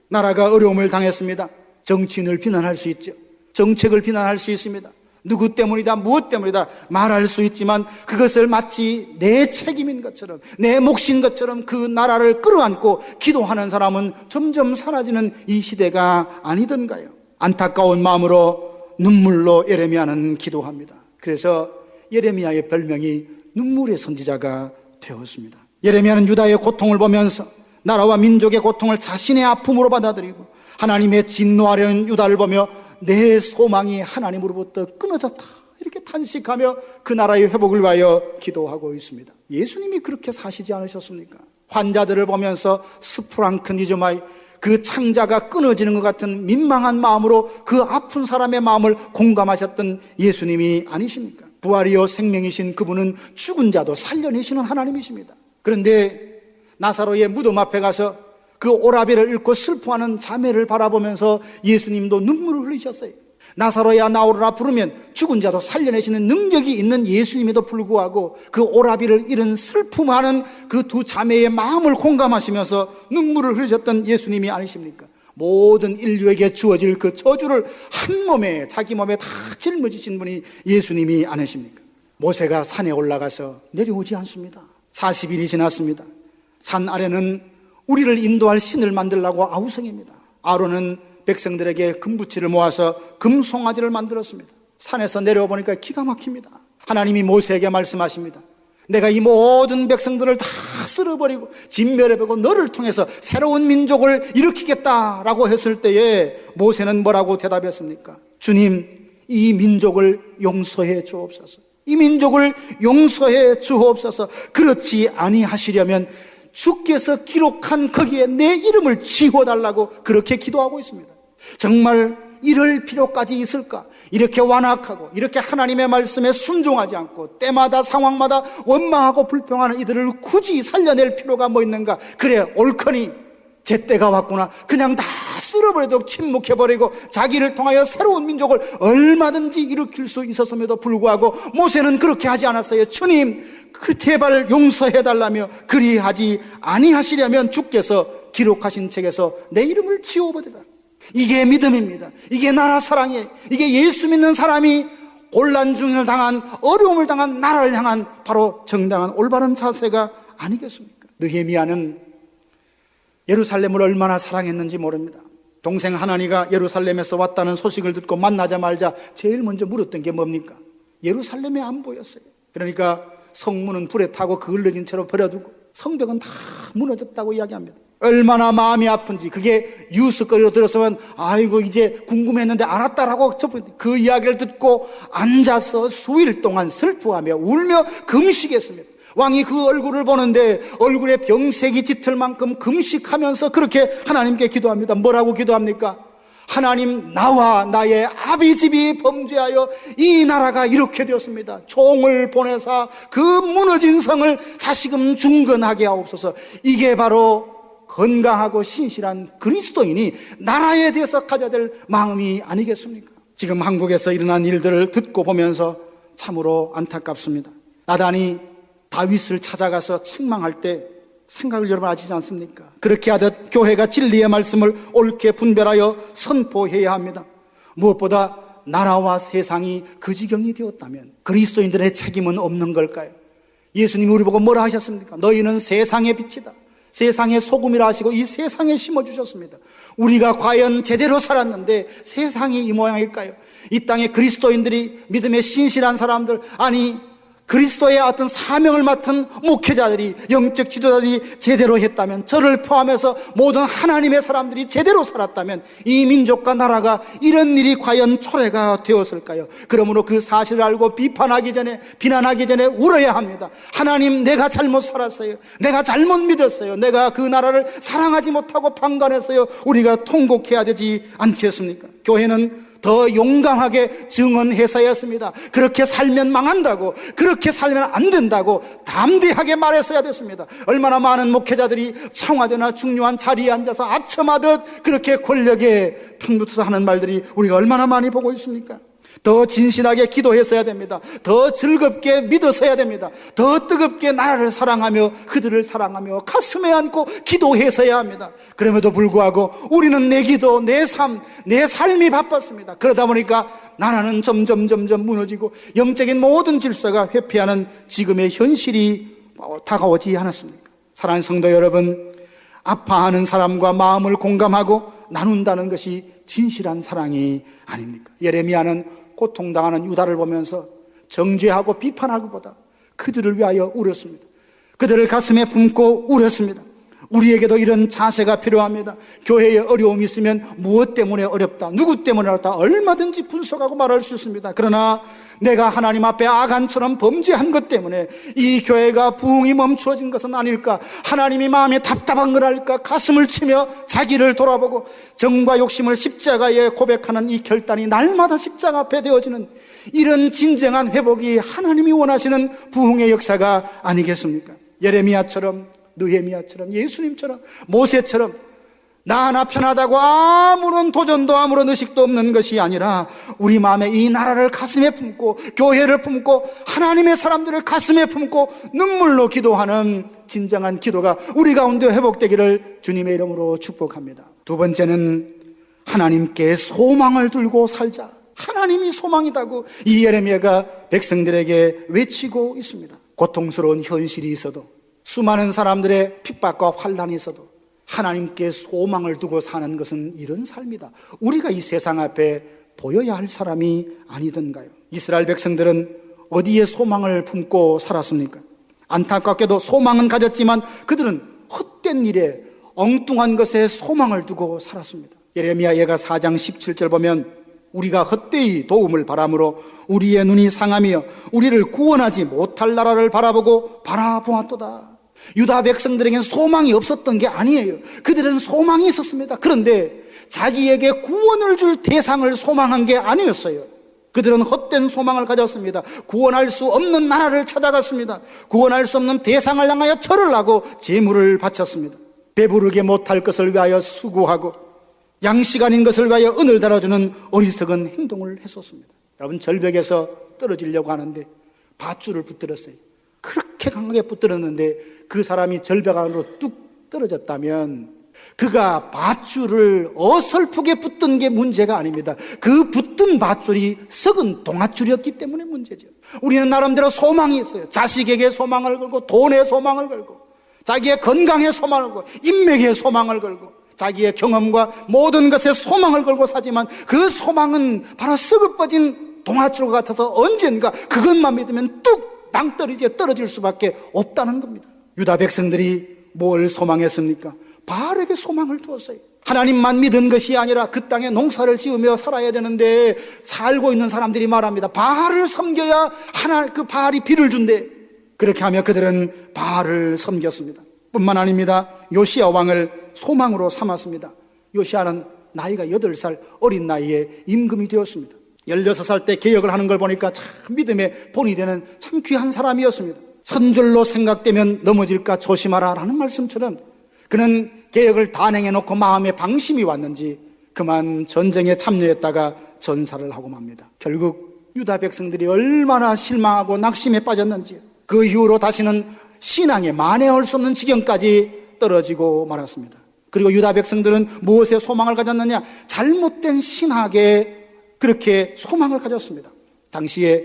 나라가 어려움을 당했습니다. 정치인을 비난할 수 있죠. 정책을 비난할 수 있습니다. 누구 때문이다, 무엇 때문이다 말할 수 있지만 그것을 마치 내 책임인 것처럼, 내 몫인 것처럼 그 나라를 끌어안고 기도하는 사람은 점점 사라지는 이 시대가 아니던가요? 안타까운 마음으로 눈물로 예레미야는 기도합니다. 그래서 예레미야의 별명이 눈물의 선지자가 되었습니다. 예레미야는 유다의 고통을 보면서 나라와 민족의 고통을 자신의 아픔으로 받아들이고 하나님의 진노하려는 유다를 보며 내 소망이 하나님으로부터 끊어졌다 이렇게 탄식하며 그 나라의 회복을 위하여 기도하고 있습니다. 예수님이 그렇게 사시지 않으셨습니까? 환자들을 보면서 스프랑크니즈마이, 그 창자가 끊어지는 것 같은 민망한 마음으로 그 아픈 사람의 마음을 공감하셨던 예수님이 아니십니까? 부활이요 생명이신 그분은 죽은 자도 살려내시는 하나님이십니다. 그런데 나사로의 무덤 앞에 가서 그 오라비를 읽고 슬퍼하는 자매를 바라보면서 예수님도 눈물을 흘리셨어요. 나사로야 나오라 부르면 죽은 자도 살려내시는 능력이 있는 예수님에도 불구하고 그 오라비를 잃은 슬픔하는 그 두 자매의 마음을 공감하시면서 눈물을 흘리셨던 예수님이 아니십니까? 모든 인류에게 주어질 그 저주를 한 몸에, 자기 몸에 다 짊어지신 분이 예수님이 아니십니까? 모세가 산에 올라가서 내려오지 않습니다. 40일이 지났습니다. 산 아래는 우리를 인도할 신을 만들라고 아우성입니다. 아론은 백성들에게 금부치를 모아서 금송아지를 만들었습니다. 산에서 내려와 보니까 기가 막힙니다. 하나님이 모세에게 말씀하십니다. 내가 이 모든 백성들을 다 쓸어버리고 진멸해버리고 너를 통해서 새로운 민족을 일으키겠다라고 했을 때에 모세는 뭐라고 대답했습니까? 주님, 이 민족을 용서해 주옵소서. 이 민족을 용서해 주옵소서. 그렇지 아니하시려면 주께서 기록한 거기에 내 이름을 지워달라고 그렇게 기도하고 있습니다. 정말 이럴 필요까지 있을까? 이렇게 완악하고 이렇게 하나님의 말씀에 순종하지 않고 때마다 상황마다 원망하고 불평하는 이들을 굳이 살려낼 필요가 뭐 있는가? 그래, 옳거니 제때가 왔구나. 그냥 다 쓸어버려도 침묵해버리고 자기를 통하여 새로운 민족을 얼마든지 일으킬 수 있었음에도 불구하고 모세는 그렇게 하지 않았어요. 주님, 그 태발을 용서해달라며 그리하지 아니하시려면 주께서 기록하신 책에서 내 이름을 지워버리라. 이게 믿음입니다. 이게 나라 사랑이에요. 이게 예수 믿는 사람이 곤란중을 당한, 어려움을 당한 나라를 향한 바로 정당한 올바른 자세가 아니겠습니까? 느헤미야는 예루살렘을 얼마나 사랑했는지 모릅니다. 동생 하나니가 예루살렘에서 왔다는 소식을 듣고 만나자마자 제일 먼저 물었던 게 뭡니까? 예루살렘에 안 보였어요. 그러니까 성문은 불에 타고 그을러진 채로 버려두고 성벽은 다 무너졌다고 이야기합니다. 얼마나 마음이 아픈지, 그게 뉴스거리로 들었으면 아이고 이제 궁금했는데 알았다라고 그 이야기를 듣고 앉아서 수일 동안 슬퍼하며 울며 금식했습니다. 왕이 그 얼굴을 보는데 얼굴에 병색이 짙을 만큼 금식하면서 그렇게 하나님께 기도합니다. 뭐라고 기도합니까? 하나님, 나와 나의 아비집이 범죄하여 이 나라가 이렇게 되었습니다. 총을 보내사 그 무너진 성을 다시금 중건하게 하옵소서. 이게 바로 건강하고 신실한 그리스도인이 나라에 대해서 가져야 될 마음이 아니겠습니까? 지금 한국에서 일어난 일들을 듣고 보면서 참으로 안타깝습니다. 나단이 다윗을 찾아가서 책망할 때 생각을 여러분 하시지 않습니까? 그렇게 하듯 교회가 진리의 말씀을 옳게 분별하여 선포해야 합니다. 무엇보다 나라와 세상이 그 지경이 되었다면 그리스도인들의 책임은 없는 걸까요? 예수님이 우리 보고 뭐라 하셨습니까? 너희는 세상의 빛이다, 세상의 소금이라 하시고 이 세상에 심어주셨습니다. 우리가 과연 제대로 살았는데 세상이 이 모양일까요? 이 땅에 그리스도인들이, 믿음에 신실한 사람들, 아니 그리스도의 어떤 사명을 맡은 목회자들이, 영적 지도자들이 제대로 했다면, 저를 포함해서 모든 하나님의 사람들이 제대로 살았다면 이 민족과 나라가 이런 일이 과연 초래가 되었을까요? 그러므로 그 사실을 알고 비판하기 전에, 비난하기 전에 울어야 합니다. 하나님, 내가 잘못 살았어요. 내가 잘못 믿었어요. 내가 그 나라를 사랑하지 못하고 방관했어요. 우리가 통곡해야 되지 않겠습니까? 교회는 더 용감하게 증언했어야 했습니다. 그렇게 살면 망한다고, 그렇게 살면 안 된다고 담대하게 말했어야 됐습니다. 얼마나 많은 목회자들이 청와대나 중요한 자리에 앉아서 아첨하듯 그렇게 권력에 편붙어서 하는 말들이 우리가 얼마나 많이 보고 있습니까? 더 진실하게 기도했어야 됩니다. 더 즐겁게 믿었어야 됩니다. 더 뜨겁게 나라를 사랑하며 그들을 사랑하며 가슴에 안고 기도했어야 합니다. 그럼에도 불구하고 우리는 내 기도, 내 삶, 내 삶이 바빴습니다. 그러다 보니까 나라는 점점 무너지고 영적인 모든 질서가 회피하는 지금의 현실이 다가오지 않았습니까? 사랑하는 성도 여러분, 아파하는 사람과 마음을 공감하고 나눈다는 것이 진실한 사랑이 아닙니까? 예레미야는 고통당하는 유다를 보면서 정죄하고 비판하기보다 그들을 위하여 울었습니다. 그들을 가슴에 품고 울었습니다. 우리에게도 이런 자세가 필요합니다. 교회에 어려움이 있으면 무엇 때문에 어렵다, 누구 때문에 어렵다 얼마든지 분석하고 말할 수 있습니다. 그러나 내가 하나님 앞에 아간처럼 범죄한 것 때문에 이 교회가 부흥이 멈추어진 것은 아닐까, 하나님이 마음에 답답한 건 아닐까, 가슴을 치며 자기를 돌아보고 정과 욕심을 십자가에 고백하는 이 결단이 날마다 십자가 앞에 되어지는 이런 진정한 회복이 하나님이 원하시는 부흥의 역사가 아니겠습니까? 예레미야처럼, 느헤미야처럼, 예수님처럼, 모세처럼 나 하나 편하다고 아무런 도전도 아무런 의식도 없는 것이 아니라 우리 마음에 이 나라를 가슴에 품고 교회를 품고 하나님의 사람들을 가슴에 품고 눈물로 기도하는 진정한 기도가 우리 가운데 회복되기를 주님의 이름으로 축복합니다. 두 번째는 하나님께 소망을 들고 살자. 하나님이 소망이다고 이 예레미야가 백성들에게 외치고 있습니다. 고통스러운 현실이 있어도 수많은 사람들의 핍박과 환난이 있어도 하나님께 소망을 두고 사는 것은 이런 삶이다. 우리가 이 세상 앞에 보여야 할 사람이 아니던가요? 이스라엘 백성들은 어디에 소망을 품고 살았습니까? 안타깝게도 소망은 가졌지만 그들은 헛된 일에 엉뚱한 것에 소망을 두고 살았습니다. 예레미야 예가 4장 17절 보면 우리가 헛되이 도움을 바람으로 우리의 눈이 상하며 우리를 구원하지 못할 나라를 바라보고 바라보았도다. 유다 백성들에겐 소망이 없었던 게 아니에요. 그들은 소망이 있었습니다. 그런데 자기에게 구원을 줄 대상을 소망한 게 아니었어요. 그들은 헛된 소망을 가졌습니다. 구원할 수 없는 나라를 찾아갔습니다. 구원할 수 없는 대상을 향하여 절을 하고 제물을 바쳤습니다. 배부르게 못할 것을 위하여 수고하고 양식 아닌 것을 위하여 은을 달아주는 어리석은 행동을 했었습니다. 여러분, 절벽에서 떨어지려고 하는데 밧줄을 붙들었어요. 그렇게 강하게 붙들었는데 그 사람이 절벽 안으로 뚝 떨어졌다면 그가 밧줄을 어설프게 붙든 게 문제가 아닙니다. 그 붙든 밧줄이 썩은 동아줄이었기 때문에 문제죠. 우리는 나름대로 소망이 있어요. 자식에게 소망을 걸고 돈에 소망을 걸고 자기의 건강에 소망을 걸고 인맥에 소망을 걸고 자기의 경험과 모든 것에 소망을 걸고 사지만 그 소망은 바로 썩어버진 동아줄과 같아서 언젠가 그것만 믿으면 뚝 낭떠러지에 떨어질 수밖에 없다는 겁니다. 유다 백성들이 뭘 소망했습니까? 바알에게 소망을 두었어요. 하나님만 믿은 것이 아니라 그 땅에 농사를 지으며 살아야 되는데 살고 있는 사람들이 말합니다. 바알을 섬겨야 그 바알이 비를 준대. 그렇게 하며 그들은 바알을 섬겼습니다. 뿐만 아닙니다. 요시야 왕을 소망으로 삼았습니다. 요시야는 나이가 8살 어린 나이에 임금이 되었습니다. 16살 때 개혁을 하는 걸 보니까 참 믿음의 본이 되는 참 귀한 사람이었습니다. 선줄로 생각되면 넘어질까 조심하라 라는 말씀처럼 그는 개혁을 단행해 놓고 마음에 방심이 왔는지 그만 전쟁에 참여했다가 전사를 하고 맙니다. 결국 유다 백성들이 얼마나 실망하고 낙심에 빠졌는지 그 이후로 다시는 신앙에 만회할 수 없는 지경까지 떨어지고 말았습니다. 그리고 유다 백성들은 무엇에 소망을 가졌느냐? 잘못된 신학에 그렇게 소망을 가졌습니다. 당시에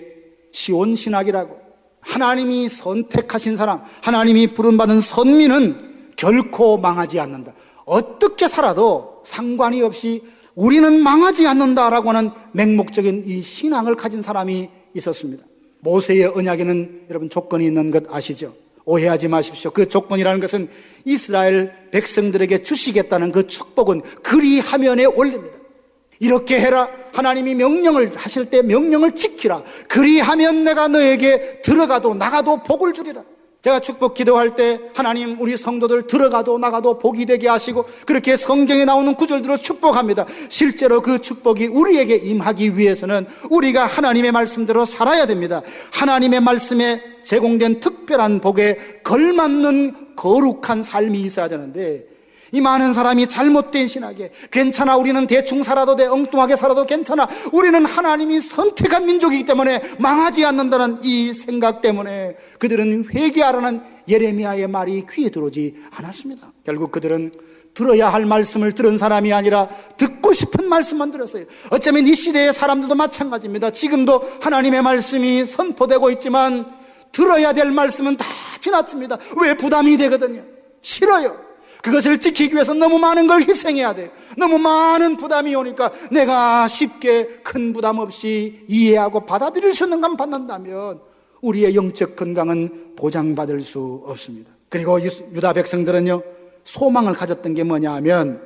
시온 신학이라고 하나님이 선택하신 사람, 하나님이 부름받은 선민은 결코 망하지 않는다. 어떻게 살아도 상관이 없이 우리는 망하지 않는다라고 하는 맹목적인 이 신앙을 가진 사람이 있었습니다. 모세의 언약에는 여러분 조건이 있는 것 아시죠? 오해하지 마십시오. 그 조건이라는 것은 이스라엘 백성들에게 주시겠다는 그 축복은 그리하면에 올립니다. 이렇게 해라. 하나님이 명령을 하실 때 명령을 지키라. 그리하면 내가 너에게 들어가도 나가도 복을 주리라. 제가 축복 기도할 때 하나님 우리 성도들 들어가도 나가도 복이 되게 하시고 그렇게 성경에 나오는 구절들로 축복합니다. 실제로 그 축복이 우리에게 임하기 위해서는 우리가 하나님의 말씀대로 살아야 됩니다. 하나님의 말씀에 제공된 특별한 복에 걸맞는 거룩한 삶이 있어야 되는데 이 많은 사람이 잘못된 신학에 괜찮아 우리는 대충 살아도 돼 엉뚱하게 살아도 괜찮아 우리는 하나님이 선택한 민족이기 때문에 망하지 않는다는 이 생각 때문에 그들은 회개하라는 예레미야의 말이 귀에 들어오지 않았습니다. 결국 그들은 들어야 할 말씀을 들은 사람이 아니라 듣고 싶은 말씀만 들었어요. 어쩌면 이 시대의 사람들도 마찬가지입니다. 지금도 하나님의 말씀이 선포되고 있지만 들어야 될 말씀은 다 지나칩니다. 왜? 부담이 되거든요. 싫어요. 그것을 지키기 위해서 너무 많은 걸 희생해야 돼요. 너무 많은 부담이 오니까 내가 쉽게 큰 부담 없이 이해하고 받아들일 수 있는 건 받는다면 우리의 영적 건강은 보장받을 수 없습니다. 그리고 유다 백성들은요 소망을 가졌던 게 뭐냐 하면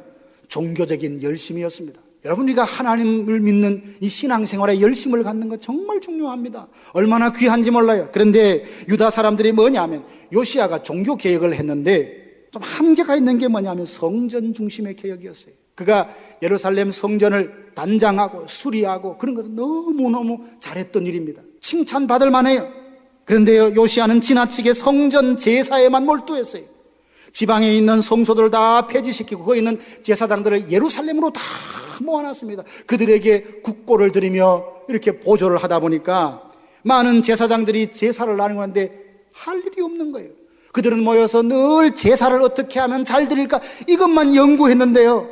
종교적인 열심이었습니다. 여러분 우리가 하나님을 믿는 이 신앙생활에 열심을 갖는 것 정말 중요합니다. 얼마나 귀한지 몰라요. 그런데 유다 사람들이 뭐냐 하면 요시야가 종교 개혁을 했는데 좀 한계가 있는 게 뭐냐면 성전 중심의 개혁이었어요. 그가 예루살렘 성전을 단장하고 수리하고 그런 것은 너무너무 잘했던 일입니다. 칭찬받을 만해요. 그런데요 요시야는 지나치게 성전 제사에만 몰두했어요. 지방에 있는 성소들을 다 폐지시키고 거기 있는 제사장들을 예루살렘으로 다 모아놨습니다. 그들에게 국고를 드리며 이렇게 보조를 하다 보니까 많은 제사장들이 제사를 나누는데 할 일이 없는 거예요. 그들은 모여서 늘 제사를 어떻게 하면 잘 드릴까 이것만 연구했는데요.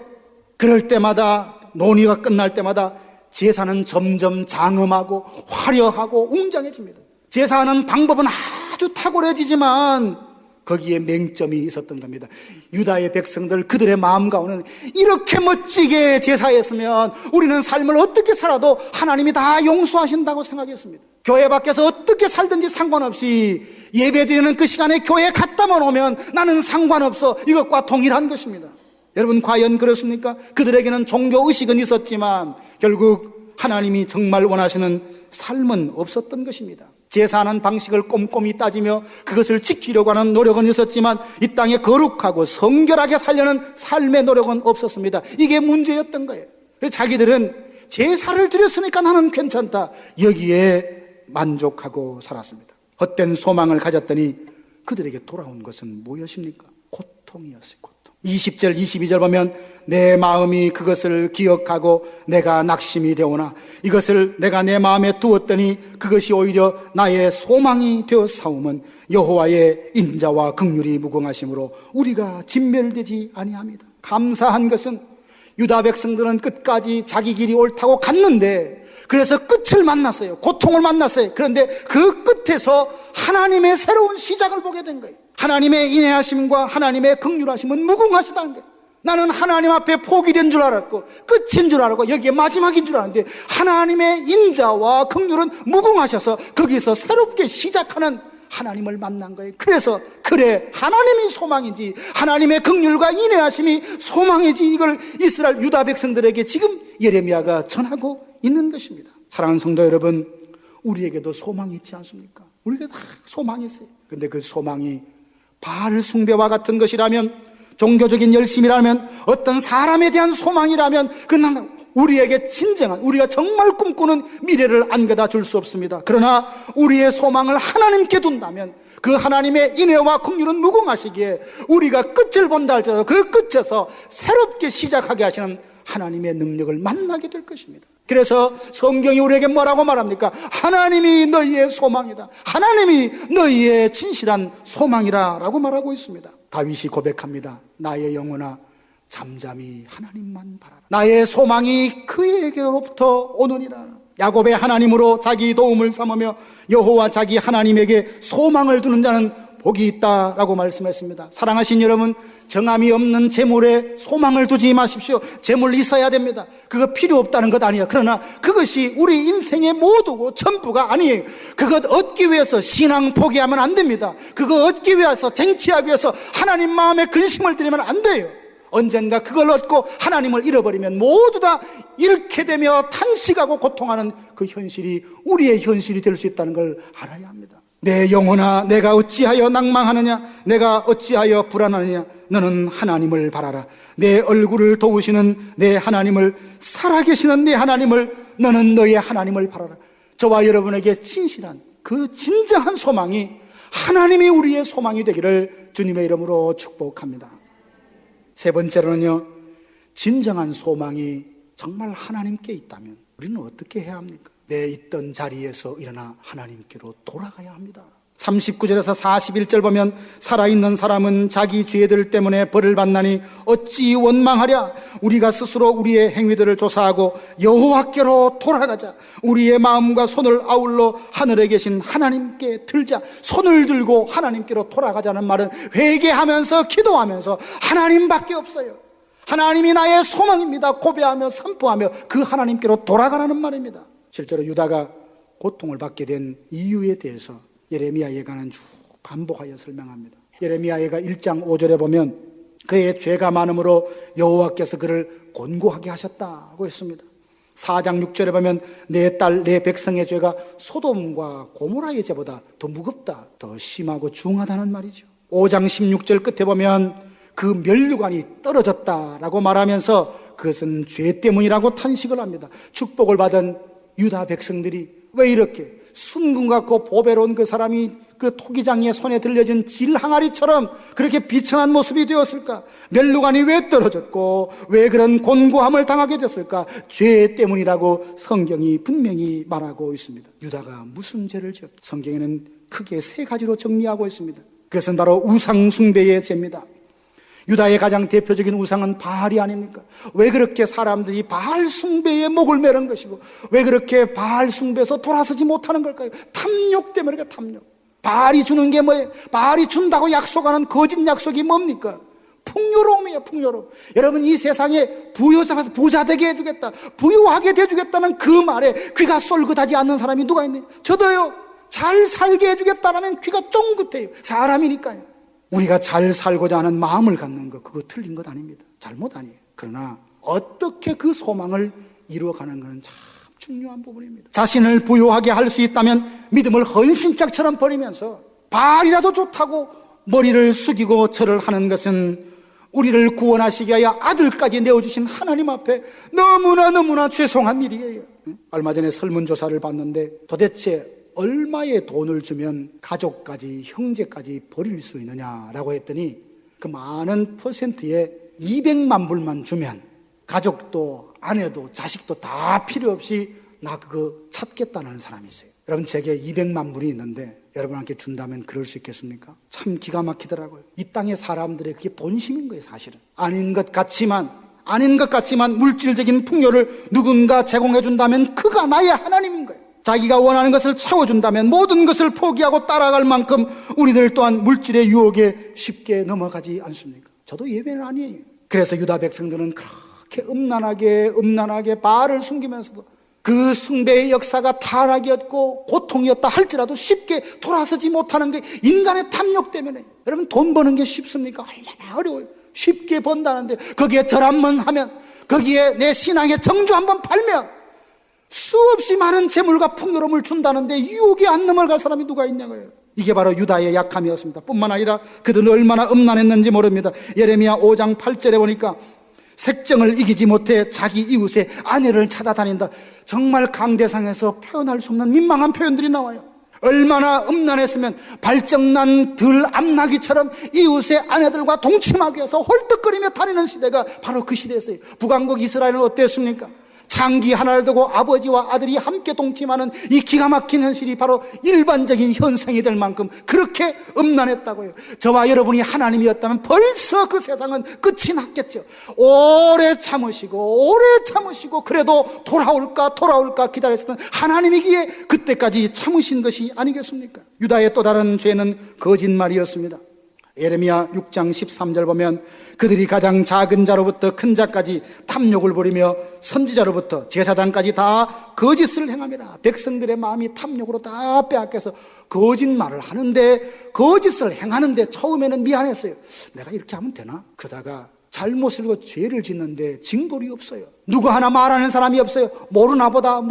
그럴 때마다 논의가 끝날 때마다 제사는 점점 장엄하고 화려하고 웅장해집니다. 제사하는 방법은 아주 탁월해지지만 거기에 맹점이 있었던 겁니다. 유다의 백성들, 그들의 마음 가운데는 이렇게 멋지게 제사했으면 우리는 삶을 어떻게 살아도 하나님이 다 용서하신다고 생각했습니다. 교회 밖에서 어떻게 살든지 상관없이 예배드리는 그 시간에 교회에 갔다만 오면 나는 상관없어, 이것과 동일한 것입니다. 여러분, 과연 그렇습니까? 그들에게는 종교의식은 있었지만 결국 하나님이 정말 원하시는 삶은 없었던 것입니다. 제사하는 방식을 꼼꼼히 따지며 그것을 지키려고 하는 노력은 있었지만 이 땅에 거룩하고 성결하게 살려는 삶의 노력은 없었습니다. 이게 문제였던 거예요. 그래서 자기들은 제사를 드렸으니까 나는 괜찮다, 여기에 만족하고 살았습니다. 헛된 소망을 가졌더니 그들에게 돌아온 것은 무엇입니까? 고통이었어요. 고통. 20절 22절 보면 내 마음이 그것을 기억하고 내가 낙심이 되오나 이것을 내가 내 마음에 두었더니 그것이 오히려 나의 소망이 되어 사오면 여호와의 인자와 긍휼이 무궁하심으로 우리가 진멸되지 아니합니다. 감사한 것은 유다 백성들은 끝까지 자기 길이 옳다고 갔는데, 그래서 끝을 만났어요. 고통을 만났어요. 그런데 그 끝에서 하나님의 새로운 시작을 보게 된 거예요. 하나님의 인애하심과 하나님의 긍휼하심은 무궁하시다는 거예요. 나는 하나님 앞에 포기된 줄 알았고 끝인 줄 알았고 여기에 마지막인 줄 알았는데 하나님의 인자와 긍휼은 무궁하셔서 거기서 새롭게 시작하는 하나님을 만난 거예요. 그래서 그래, 하나님이 소망이지, 하나님의 긍휼과 인애하심이 소망이지, 이걸 이스라엘 유다 백성들에게 지금 예레미야가 전하고 있는 것입니다. 사랑하는 성도 여러분, 우리에게도 소망이 있지 않습니까? 우리가 다 소망이 있어요. 그런데 그 소망이 바알 숭배와 같은 것이라면, 종교적인 열심이라면, 어떤 사람에 대한 소망이라면 그건 우리에게 진정한, 우리가 정말 꿈꾸는 미래를 안겨다 줄 수 없습니다. 그러나 우리의 소망을 하나님께 둔다면 그 하나님의 인애와 긍휼은 무궁하시기에 우리가 끝을 본다 할지라도 그 끝에서 새롭게 시작하게 하시는 하나님의 능력을 만나게 될 것입니다. 그래서 성경이 우리에게 뭐라고 말합니까? 하나님이 너희의 소망이다, 하나님이 너희의 진실한 소망이라 라고 말하고 있습니다. 다윗이 고백합니다. 나의 영혼아 잠잠히 하나님만 바라라. 나의 소망이 그에게로부터 오느니라. 야곱의 하나님으로 자기 도움을 삼으며 여호와 자기 하나님에게 소망을 두는 자는 복이 있다라고 말씀했습니다. 사랑하신 여러분, 정함이 없는 재물에 소망을 두지 마십시오. 재물 있어야 됩니다. 그거 필요 없다는 것 아니에요. 그러나 그것이 우리 인생의 모두고 전부가 아니에요. 그것 얻기 위해서 신앙 포기하면 안 됩니다. 그거 얻기 위해서, 쟁취하기 위해서 하나님 마음에 근심을 들이면 안 돼요. 언젠가 그걸 얻고 하나님을 잃어버리면 모두 다 잃게 되며 탄식하고 고통하는 그 현실이 우리의 현실이 될 수 있다는 걸 알아야 합니다. 내 영혼아 내가 어찌하여 낭망하느냐, 내가 어찌하여 불안하느냐, 너는 하나님을 바라라. 내 얼굴을 도우시는 내 하나님을, 살아계시는 내 하나님을, 너는 너의 하나님을 바라라. 저와 여러분에게 진실한 그 진정한 소망이 하나님이 우리의 소망이 되기를 주님의 이름으로 축복합니다. 세 번째로는요, 진정한 소망이 정말 하나님께 있다면 우리는 어떻게 해야 합니까? 내 있던 자리에서 일어나 하나님께로 돌아가야 합니다. 39절에서 41절 보면 살아있는 사람은 자기 죄들 때문에 벌을 받나니 어찌 원망하랴. 우리가 스스로 우리의 행위들을 조사하고 여호와께로 돌아가자. 우리의 마음과 손을 아울러 하늘에 계신 하나님께 들자. 손을 들고 하나님께로 돌아가자는 말은 회개하면서 기도하면서 하나님밖에 없어요. 하나님이 나의 소망입니다 고백하며 선포하며 그 하나님께로 돌아가라는 말입니다. 실제로 유다가 고통을 받게 된 이유에 대해서 예레미야 예가는 쭉 반복하여 설명합니다. 예레미야 예가 1장 5절에 보면 그의 죄가 많음으로 여호와께서 그를 곤고하게 하셨다고 했습니다. 4장 6절에 보면 내 딸 내 백성의 죄가 소돔과 고모라의 죄보다 더 무겁다, 더 심하고 중하다는 말이죠. 5장 16절 끝에 보면 그 면류관이 떨어졌다라고 말하면서 그것은 죄 때문이라고 탄식을 합니다. 축복을 받은 유다 백성들이 왜 이렇게 순금 같고 보배로운 그 사람이 그 토기장이의 손에 들려진 질 항아리처럼 그렇게 비천한 모습이 되었을까? 면류관이 왜 떨어졌고 왜 그런 곤고함을 당하게 됐을까? 죄 때문이라고 성경이 분명히 말하고 있습니다. 유다가 무슨 죄를 지었? 성경에는 크게 세 가지로 정리하고 있습니다. 그것은 바로 우상 숭배의 죄입니다. 유다의 가장 대표적인 우상은 바알이 아닙니까? 왜 그렇게 사람들이 바알 숭배에 목을 매는 것이고 왜 그렇게 바알 숭배에서 돌아서지 못하는 걸까요? 탐욕 때문에. 탐욕. 바알이 주는 게 뭐예요? 바알이 준다고 약속하는 거짓 약속이 뭡니까? 풍요로움이에요, 풍요로움. 여러분, 이 세상에 부여잡아서 부자 되게 해주겠다, 부유하게 해주겠다는 그 말에 귀가 쏠긋하지 않는 사람이 누가 있나요? 저도요. 잘 살게 해주겠다라면 귀가 쫑긋해요. 사람이니까요. 우리가 잘 살고자 하는 마음을 갖는 것, 그거 틀린 것 아닙니다. 잘못 아니에요. 그러나 어떻게 그 소망을 이루어가는 것은 참 중요한 부분입니다. 자신을 부유하게 할 수 있다면 믿음을 헌신짝처럼 버리면서 바알이라도 좋다고 머리를 숙이고 절을 하는 것은 우리를 구원하시기 위하여 아들까지 내어주신 하나님 앞에 너무나 죄송한 일이에요. 얼마 전에 설문조사를 봤는데 도대체 얼마의 돈을 주면 가족까지 형제까지 버릴 수 있느냐라고 했더니 그 많은 퍼센트에 200만 불만 주면 가족도 아내도 자식도 다 필요 없이 나 그거 찾겠다는 사람이 있어요. 여러분, 제게 200만 불이 있는데 여러분한테 준다면 그럴 수 있겠습니까? 참 기가 막히더라고요. 이 땅의 사람들의 그게 본심인 거예요. 사실은 아닌 것 같지만 물질적인 풍요를 누군가 제공해 준다면 그가 나의 하나님인 거예요. 자기가 원하는 것을 채워준다면 모든 것을 포기하고 따라갈 만큼 우리들 또한 물질의 유혹에 쉽게 넘어가지 않습니까? 저도 예외는 아니에요. 그래서 유다 백성들은 그렇게 음란하게 바알을 숨기면서도 그 숭배의 역사가 타락이었고 고통이었다 할지라도 쉽게 돌아서지 못하는 게 인간의 탐욕 때문에. 여러분, 돈 버는 게 쉽습니까? 얼마나 어려워요. 쉽게 번다는데 거기에 절 한번 하면, 거기에 내 신앙의 정주 한번 팔면 수없이 많은 재물과 풍요로움을 준다는데 유혹에 안 넘어갈 사람이 누가 있냐고요. 이게 바로 유다의 약함이었습니다. 뿐만 아니라 그들은 얼마나 음란했는지 모릅니다. 예레미야 5장 8절에 보니까 색정을 이기지 못해 자기 이웃의 아내를 찾아다닌다. 정말 강대상에서 표현할 수 없는 민망한 표현들이 나와요. 얼마나 음란했으면 발정난 들 암나귀처럼 이웃의 아내들과 동침하기 위해서 헐떡거리며 다니는 시대가 바로 그 시대였어요. 북왕국 이스라엘은 어땠습니까? 창기 하나를 두고 아버지와 아들이 함께 동침하는 이 기가 막힌 현실이 바로 일반적인 현상이 될 만큼 그렇게 음란했다고요. 저와 여러분이 하나님이었다면 벌써 그 세상은 끝이 났겠죠. 오래 참으시고 그래도 돌아올까 기다렸던 하나님이기에 그때까지 참으신 것이 아니겠습니까? 유다의 또 다른 죄는 거짓말이었습니다. 예레미야 6장 13절 보면 그들이 가장 작은 자로부터 큰 자까지 탐욕을 부리며 선지자로부터 제사장까지 다 거짓을 행함이라. 백성들의 마음이 탐욕으로 다 빼앗겨서 거짓말을 하는데, 거짓을 행하는데 처음에는 미안했어요. 내가 이렇게 하면 되나? 그러다가 잘못을 하고 죄를 짓는데 징벌이 없어요. 누구 하나 말하는 사람이 없어요. 모르나 보다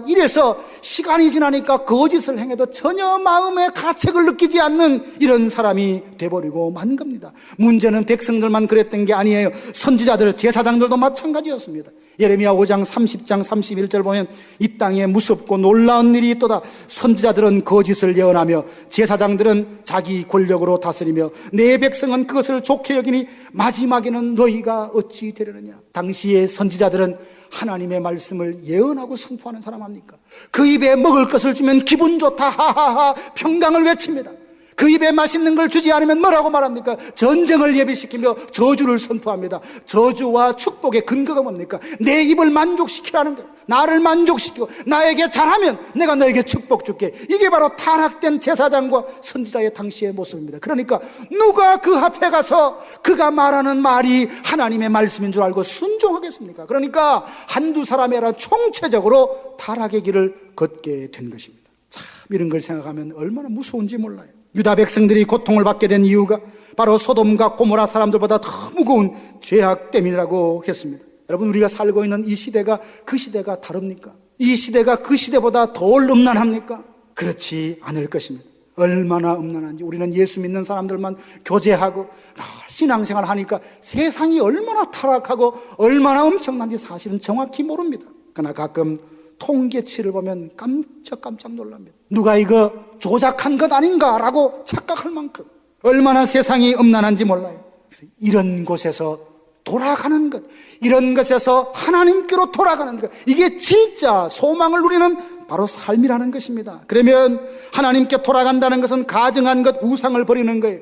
이래서 시간이 지나니까 거짓을 행해도 전혀 마음의 가책을 느끼지 않는 이런 사람이 돼버리고 만 겁니다. 문제는 백성들만 그랬던 게 아니에요. 선지자들, 제사장들도 마찬가지였습니다. 예레미야 5장 30장 31절 보면 이 땅에 무섭고 놀라운 일이 있도다. 선지자들은 거짓을 예언하며 제사장들은 자기 권력으로 다스리며 내 백성은 그것을 좋게 여기니 마지막에는 너희가 어찌 되려느냐. 당시의 선지자들은 하나님의 말씀을 예언하고 선포하는 사람 아닙니까? 그 입에 먹을 것을 주면 기분 좋다 하하하 평강을 외칩니다. 그 입에 맛있는 걸 주지 않으면 뭐라고 말합니까? 전쟁을 예비시키며 저주를 선포합니다. 저주와 축복의 근거가 뭡니까? 내 입을 만족시키라는 거예요. 나를 만족시키고 나에게 잘하면 내가 너에게 축복 줄게. 이게 바로 타락된 제사장과 선지자의 당시의 모습입니다. 그러니까 누가 그 앞에 가서 그가 말하는 말이 하나님의 말씀인 줄 알고 순종하겠습니까? 그러니까 한두 사람이 아니라 총체적으로 타락의 길을 걷게 된 것입니다. 참 이런 걸 생각하면 얼마나 무서운지 몰라요. 유다 백성들이 고통을 받게 된 이유가 바로 소돔과 고모라 사람들보다 더 무거운 죄악 때문이라고 했습니다. 여러분, 우리가 살고 있는 이 시대가 그 시대가 다릅니까? 이 시대가 그 시대보다 덜 음란합니까? 그렇지 않을 것입니다. 얼마나 음란한지 우리는 예수 믿는 사람들만 교제하고 늘 신앙생활 하니까 세상이 얼마나 타락하고 얼마나 엄청난지 사실은 정확히 모릅니다. 그러나 가끔 통계치를 보면 깜짝 놀랍니다. 누가 이거 조작한 것 아닌가라고 착각할 만큼 얼마나 세상이 음란한지 몰라요. 그래서 이런 곳에서 돌아가는 것, 이런 것에서 하나님께로 돌아가는 것, 이게 진짜 소망을 누리는 바로 삶이라는 것입니다. 그러면 하나님께 돌아간다는 것은 가증한 것, 우상을 버리는 거예요.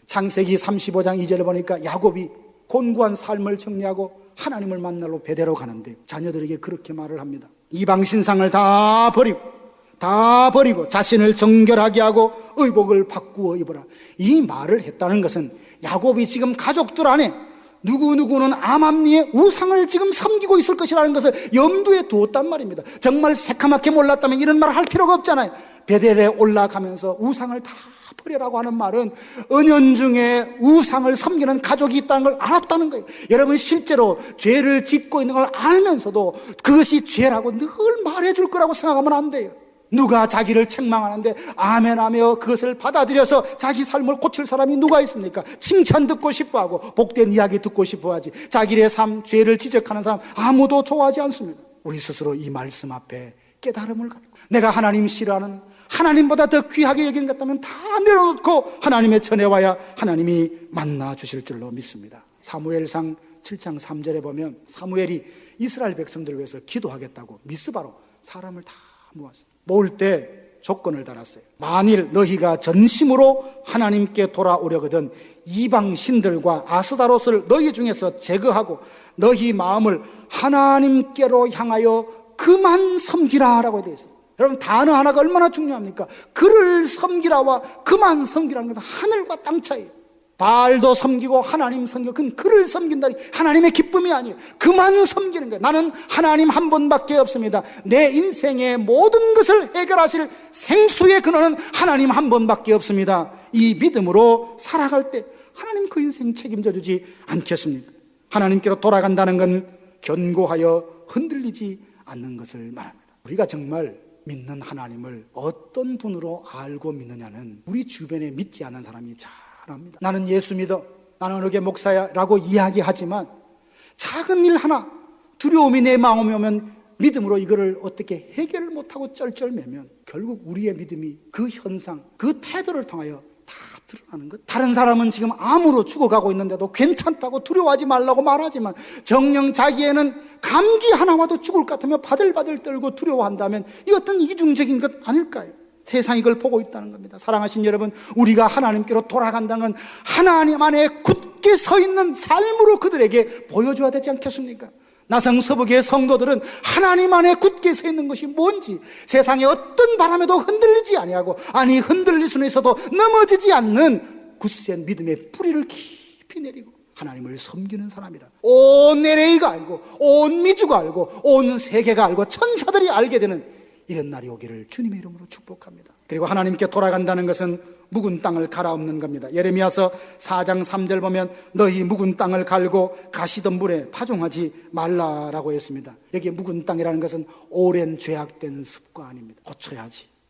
창세기 35장 2절을 보니까 야곱이 곤고한 삶을 정리하고 하나님을 만나러 베델로 가는데 자녀들에게 그렇게 말을 합니다. 이방 신상을 다 버리고 다 버리고 자신을 정결하게 하고 의복을 바꾸어 입어라. 이 말을 했다는 것은 야곱이 지금 가족들 안에 누구누구는 암암리의 우상을 지금 섬기고 있을 것이라는 것을 염두에 두었단 말입니다. 정말 새카맣게 몰랐다면 이런 말을 할 필요가 없잖아요. 베델에 올라가면서 우상을 다 버리라고 하는 말은 은연중에 우상을 섬기는 가족이 있다는 걸 알았다는 거예요. 여러분, 실제로 죄를 짓고 있는 걸 알면서도 그것이 죄라고 늘 말해줄 거라고 생각하면 안 돼요. 누가 자기를 책망하는데 아멘하며 그것을 받아들여서 자기 삶을 고칠 사람이 누가 있습니까? 칭찬 듣고 싶어하고 복된 이야기 듣고 싶어하지, 자기의 삶, 죄를 지적하는 사람 아무도 좋아하지 않습니다. 우리 스스로 이 말씀 앞에 깨달음을 갖고 내가 하나님 싫어하는, 하나님보다 더 귀하게 여긴 것 같다면 다 내려놓고 하나님의 전에 와야 하나님이 만나 주실 줄로 믿습니다. 사무엘상 7장 3절에 보면 사무엘이 이스라엘 백성들을 위해서 기도하겠다고 미스바로 사람을 다 모았어요. 모을 때 조건을 달았어요. 만일 너희가 전심으로 하나님께 돌아오려거든 이방 신들과 아스다롯을 너희 중에서 제거하고 너희 마음을 하나님께로 향하여 그만 섬기라 라고 되어 있어요. 여러분, 단어 하나가 얼마나 중요합니까? 그를 섬기라와 그만 섬기라는 것은 하늘과 땅 차이예요. 바알도 섬기고 하나님 섬기고, 그건 그를 섬긴다니 하나님의 기쁨이 아니에요. 그만 섬기는 거예요. 나는 하나님 한 분밖에 없습니다. 내 인생의 모든 것을 해결하실 생수의 근원은 하나님 한 분밖에 없습니다. 이 믿음으로 살아갈 때 하나님 그 인생 책임져 주지 않겠습니까? 하나님께로 돌아간다는 건 견고하여 흔들리지 않는 것을 말합니다. 우리가 정말 믿는 하나님을 어떤 분으로 알고 믿느냐는 우리 주변에 믿지 않는 사람이 잘 합니다. 나는 예수 믿어, 나는 어느 게 목사야 라고 이야기하지만 작은 일 하나 두려움이 내 마음에 오면 믿음으로 이거를 어떻게 해결을 못하고 쩔쩔매면 결국 우리의 믿음이 그 현상, 그 태도를 통하여 다 드러나는 것. 다른 사람은 지금 암으로 죽어가고 있는데도 괜찮다고 두려워하지 말라고 말하지만 정녕 자기에는 감기 하나 와도 죽을 것 같으면 바들바들 떨고 두려워한다면 이 어떤 이중적인 것 아닐까요? 세상이 이걸 보고 있다는 겁니다. 사랑하신 여러분, 우리가 하나님께로 돌아간다는 건 하나님 안에 굳게 서 있는 삶으로 그들에게 보여줘야 되지 않겠습니까? 나성 서북의 성도들은 하나님 안에 굳게 서 있는 것이 뭔지, 세상의 어떤 바람에도 흔들리지 아니하고, 아니 흔들릴 수는 있어도 넘어지지 않는 굳센 믿음의 뿌리를 깊이 내리고 하나님을 섬기는 사람이라 온 LA가 알고, 온 미주가 알고, 온 세계가 알고, 천사들이 알게 되는 이런 날이 오기를 주님의 이름으로 축복합니다. 그리고 하나님께 돌아간다는 것은 묵은 땅을 갈아엎는 겁니다. 예레미야서 4장 3절 보면 너희 묵은 땅을 갈고 가시던 물에 파종하지 말라라고 했습니다. 여기에 묵은 땅이라는 것은 오랜 죄악된 습관입니다.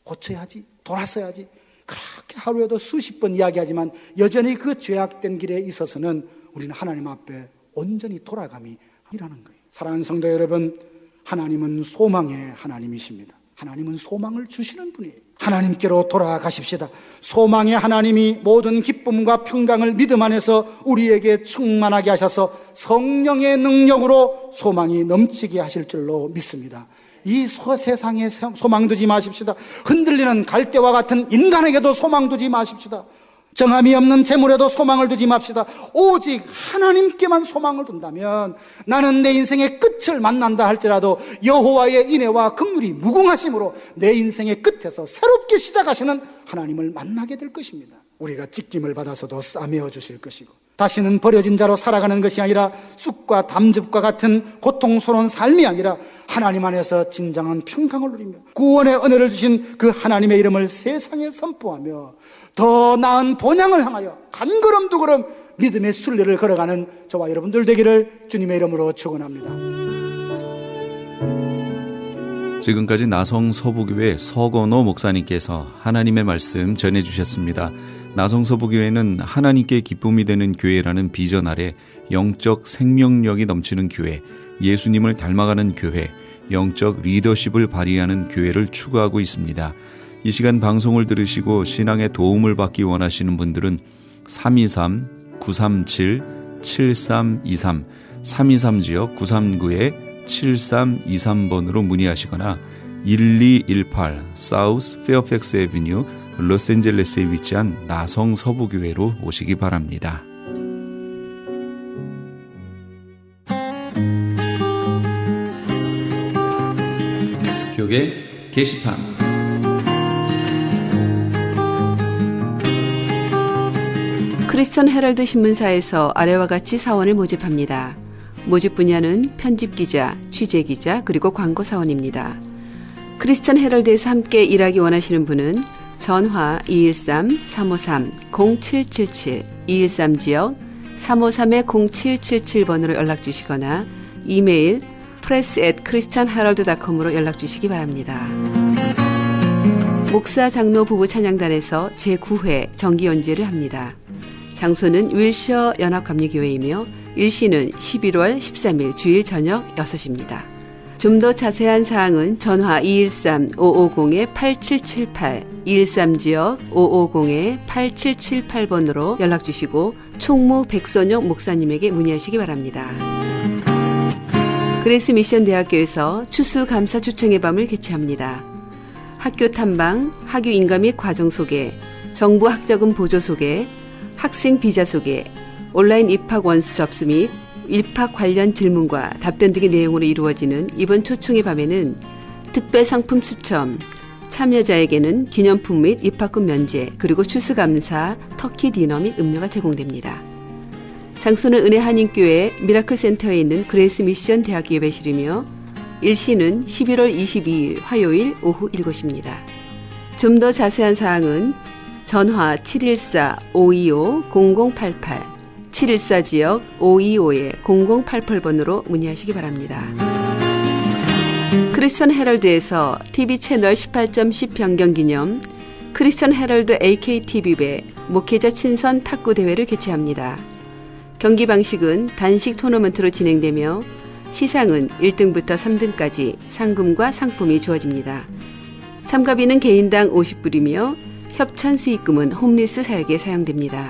고쳐야지, 돌아서야지. 그렇게 하루에도 수십 번 이야기하지만 여전히 그 죄악된 길에 있어서는 우리는 하나님 앞에 온전히 돌아감이 아니라는 거예요. 사랑하는 성도 여러분, 하나님은 소망의 하나님이십니다. 하나님은 소망을 주시는 분이에요. 하나님께로 돌아가십시다. 소망의 하나님이 모든 기쁨과 평강을 믿음 안에서 우리에게 충만하게 하셔서 성령의 능력으로 소망이 넘치게 하실 줄로 믿습니다. 이 세상에 소망 두지 마십시다. 흔들리는 갈대와 같은 인간에게도 소망 두지 마십시다. 정함이 없는 재물에도 소망을 두지 맙시다. 오직 하나님께만 소망을 둔다면 나는 내 인생의 끝을 만난다 할지라도 여호와의 인애와 긍휼이 무궁하심으로 내 인생의 끝에서 새롭게 시작하시는 하나님을 만나게 될 것입니다. 우리가 찢김을 받아서도 싸매어 주실 것이고 다시는 버려진 자로 살아가는 것이 아니라 쑥과 담즙과 같은 고통스러운 삶이 아니라 하나님 안에서 진정한 평강을 누리며 구원의 은혜를 주신 그 하나님의 이름을 세상에 선포하며 더 나은 본향을 향하여 한 걸음 두 걸음 믿음의 순례를 걸어가는 저와 여러분들 되기를 주님의 이름으로 축원합니다. 지금까지 나성 서부교회 서건호 목사님께서 하나님의 말씀 전해주셨습니다. 나성 서부교회는 하나님께 기쁨이 되는 교회라는 비전 아래 영적 생명력이 넘치는 교회, 예수님을 닮아가는 교회, 영적 리더십을 발휘하는 교회를 추구하고 있습니다. 이 시간 방송을 들으시고 신앙에 도움을 받기 원하시는 분들은 323-937-7323 323지역 939-7323번으로 문의하시거나 1218 사우스 페어팩스 애비뉴 로스앤젤레스에 위치한 나성 서부교회로 오시기 바랍니다. 교계 게시판 크리스천 헤럴드 신문사에서 아래와 같이 사원을 모집합니다. 모집 분야는 편집기자, 취재기자, 그리고 광고사원입니다. 크리스천 헤럴드에서 함께 일하기 원하시는 분은 전화 213-353-0777, 213지역 353-0777번으로 연락주시거나 이메일 press@christianherald.com으로 연락주시기 바랍니다. 목사 장로 부부 찬양단에서 제9회 정기연주를 합니다. 장소는 윌셔 연합감리교회이며 일시는 11월 13일 주일 저녁 6시입니다. 좀 더 자세한 사항은 전화 213-550-8778, 213지역 550-8778번으로 연락주시고 총무 백선영 목사님에게 문의하시기 바랍니다. 그레이스 미션 대학교에서 추수감사 초청의 밤을 개최합니다. 학교 탐방, 학교 인가 및 과정 소개, 정부 학자금 보조 소개, 학생 비자 소개, 온라인 입학 원서 접수 및 입학 관련 질문과 답변 등의 내용으로 이루어지는 이번 초청의 밤에는 특별 상품 추첨, 참여자에게는 기념품 및 입학금 면제, 그리고 추수감사, 터키 디너 및 음료가 제공됩니다. 장소는 은혜 한인교회 미라클 센터에 있는 그레이스 미션 대학 예배실이며 일시는 11월 22일 화요일 오후 7시입니다. 좀 더 자세한 사항은 전화 714-525-0088, 714지역 525-0088번으로 문의하시기 바랍니다. 크리스천 헤럴드에서 TV 채널 18.10 변경 기념 크리스천 헤럴드 AKTV배 목회자 친선 탁구 대회를 개최합니다. 경기 방식은 단식 토너먼트로 진행되며 시상은 1등부터 3등까지 상금과 상품이 주어집니다. 참가비는 개인당 50불이며 협찬 수익금은 홈리스 사역에 사용됩니다.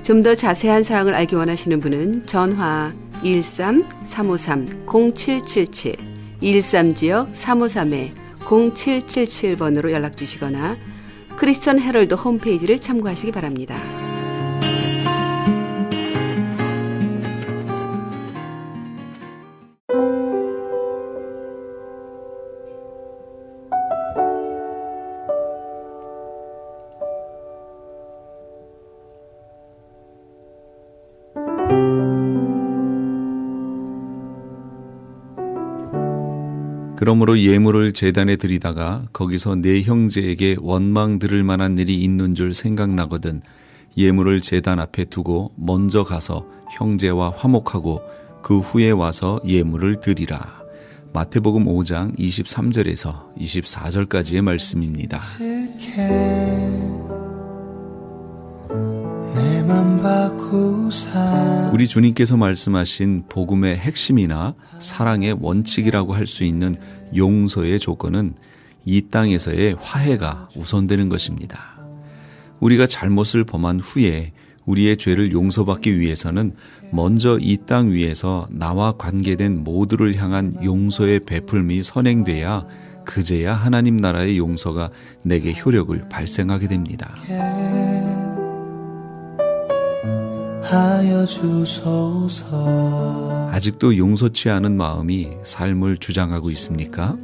좀 더 자세한 사항을 알기 원하시는 분은 전화 213-353-0777, 213지역 353-0777번으로 연락주시거나 크리스천 헤럴드 홈페이지를 참고하시기 바랍니다. 그러므로 예물을 제단에 드리다가 거기서 내 형제에게 원망 들을 만한 일이 있는 줄 생각나거든 예물을 제단 앞에 두고 먼저 가서 형제와 화목하고 그 후에 와서 예물을 드리라. 마태복음 5장 23절에서 24절까지의 말씀입니다. 우리 주님께서 말씀하신 복음의 핵심이나 사랑의 원칙이라고 할 수 있는 용서의 조건은 이 땅에서의 화해가 우선되는 것입니다. 우리가 잘못을 범한 후에 우리의 죄를 용서받기 위해서는 먼저 이 땅 위에서 나와 관계된 모두를 향한 용서의 베풀미 선행돼야 그제야 하나님 나라의 용서가 내게 효력을 발생하게 됩니다. 아직도 용서치 않은 마음이 삶을 주장하고 있습니까?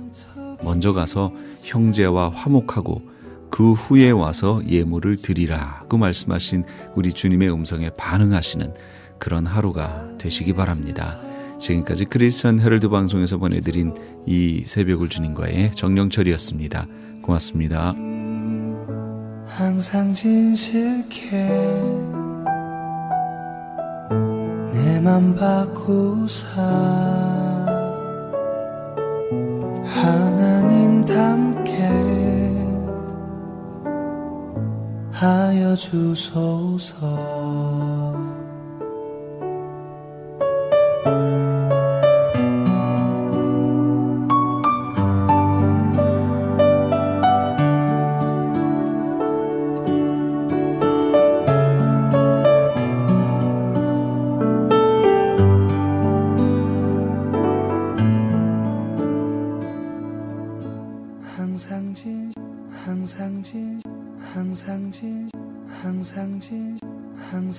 먼저 가서 형제와 화목하고 그 후에 와서 예물을 드리라고 말씀하신 우리 주님의 음성에 반응하시는 그런 하루가 되시기 바랍니다. 지금까지 크리스천 헤럴드 방송에서 보내드린 이 새벽을 주님과의 정령철이었습니다. 고맙습니다. 항상 진실케 내 맘 바꾸사 하나님 닮게 하여 주소서. 항상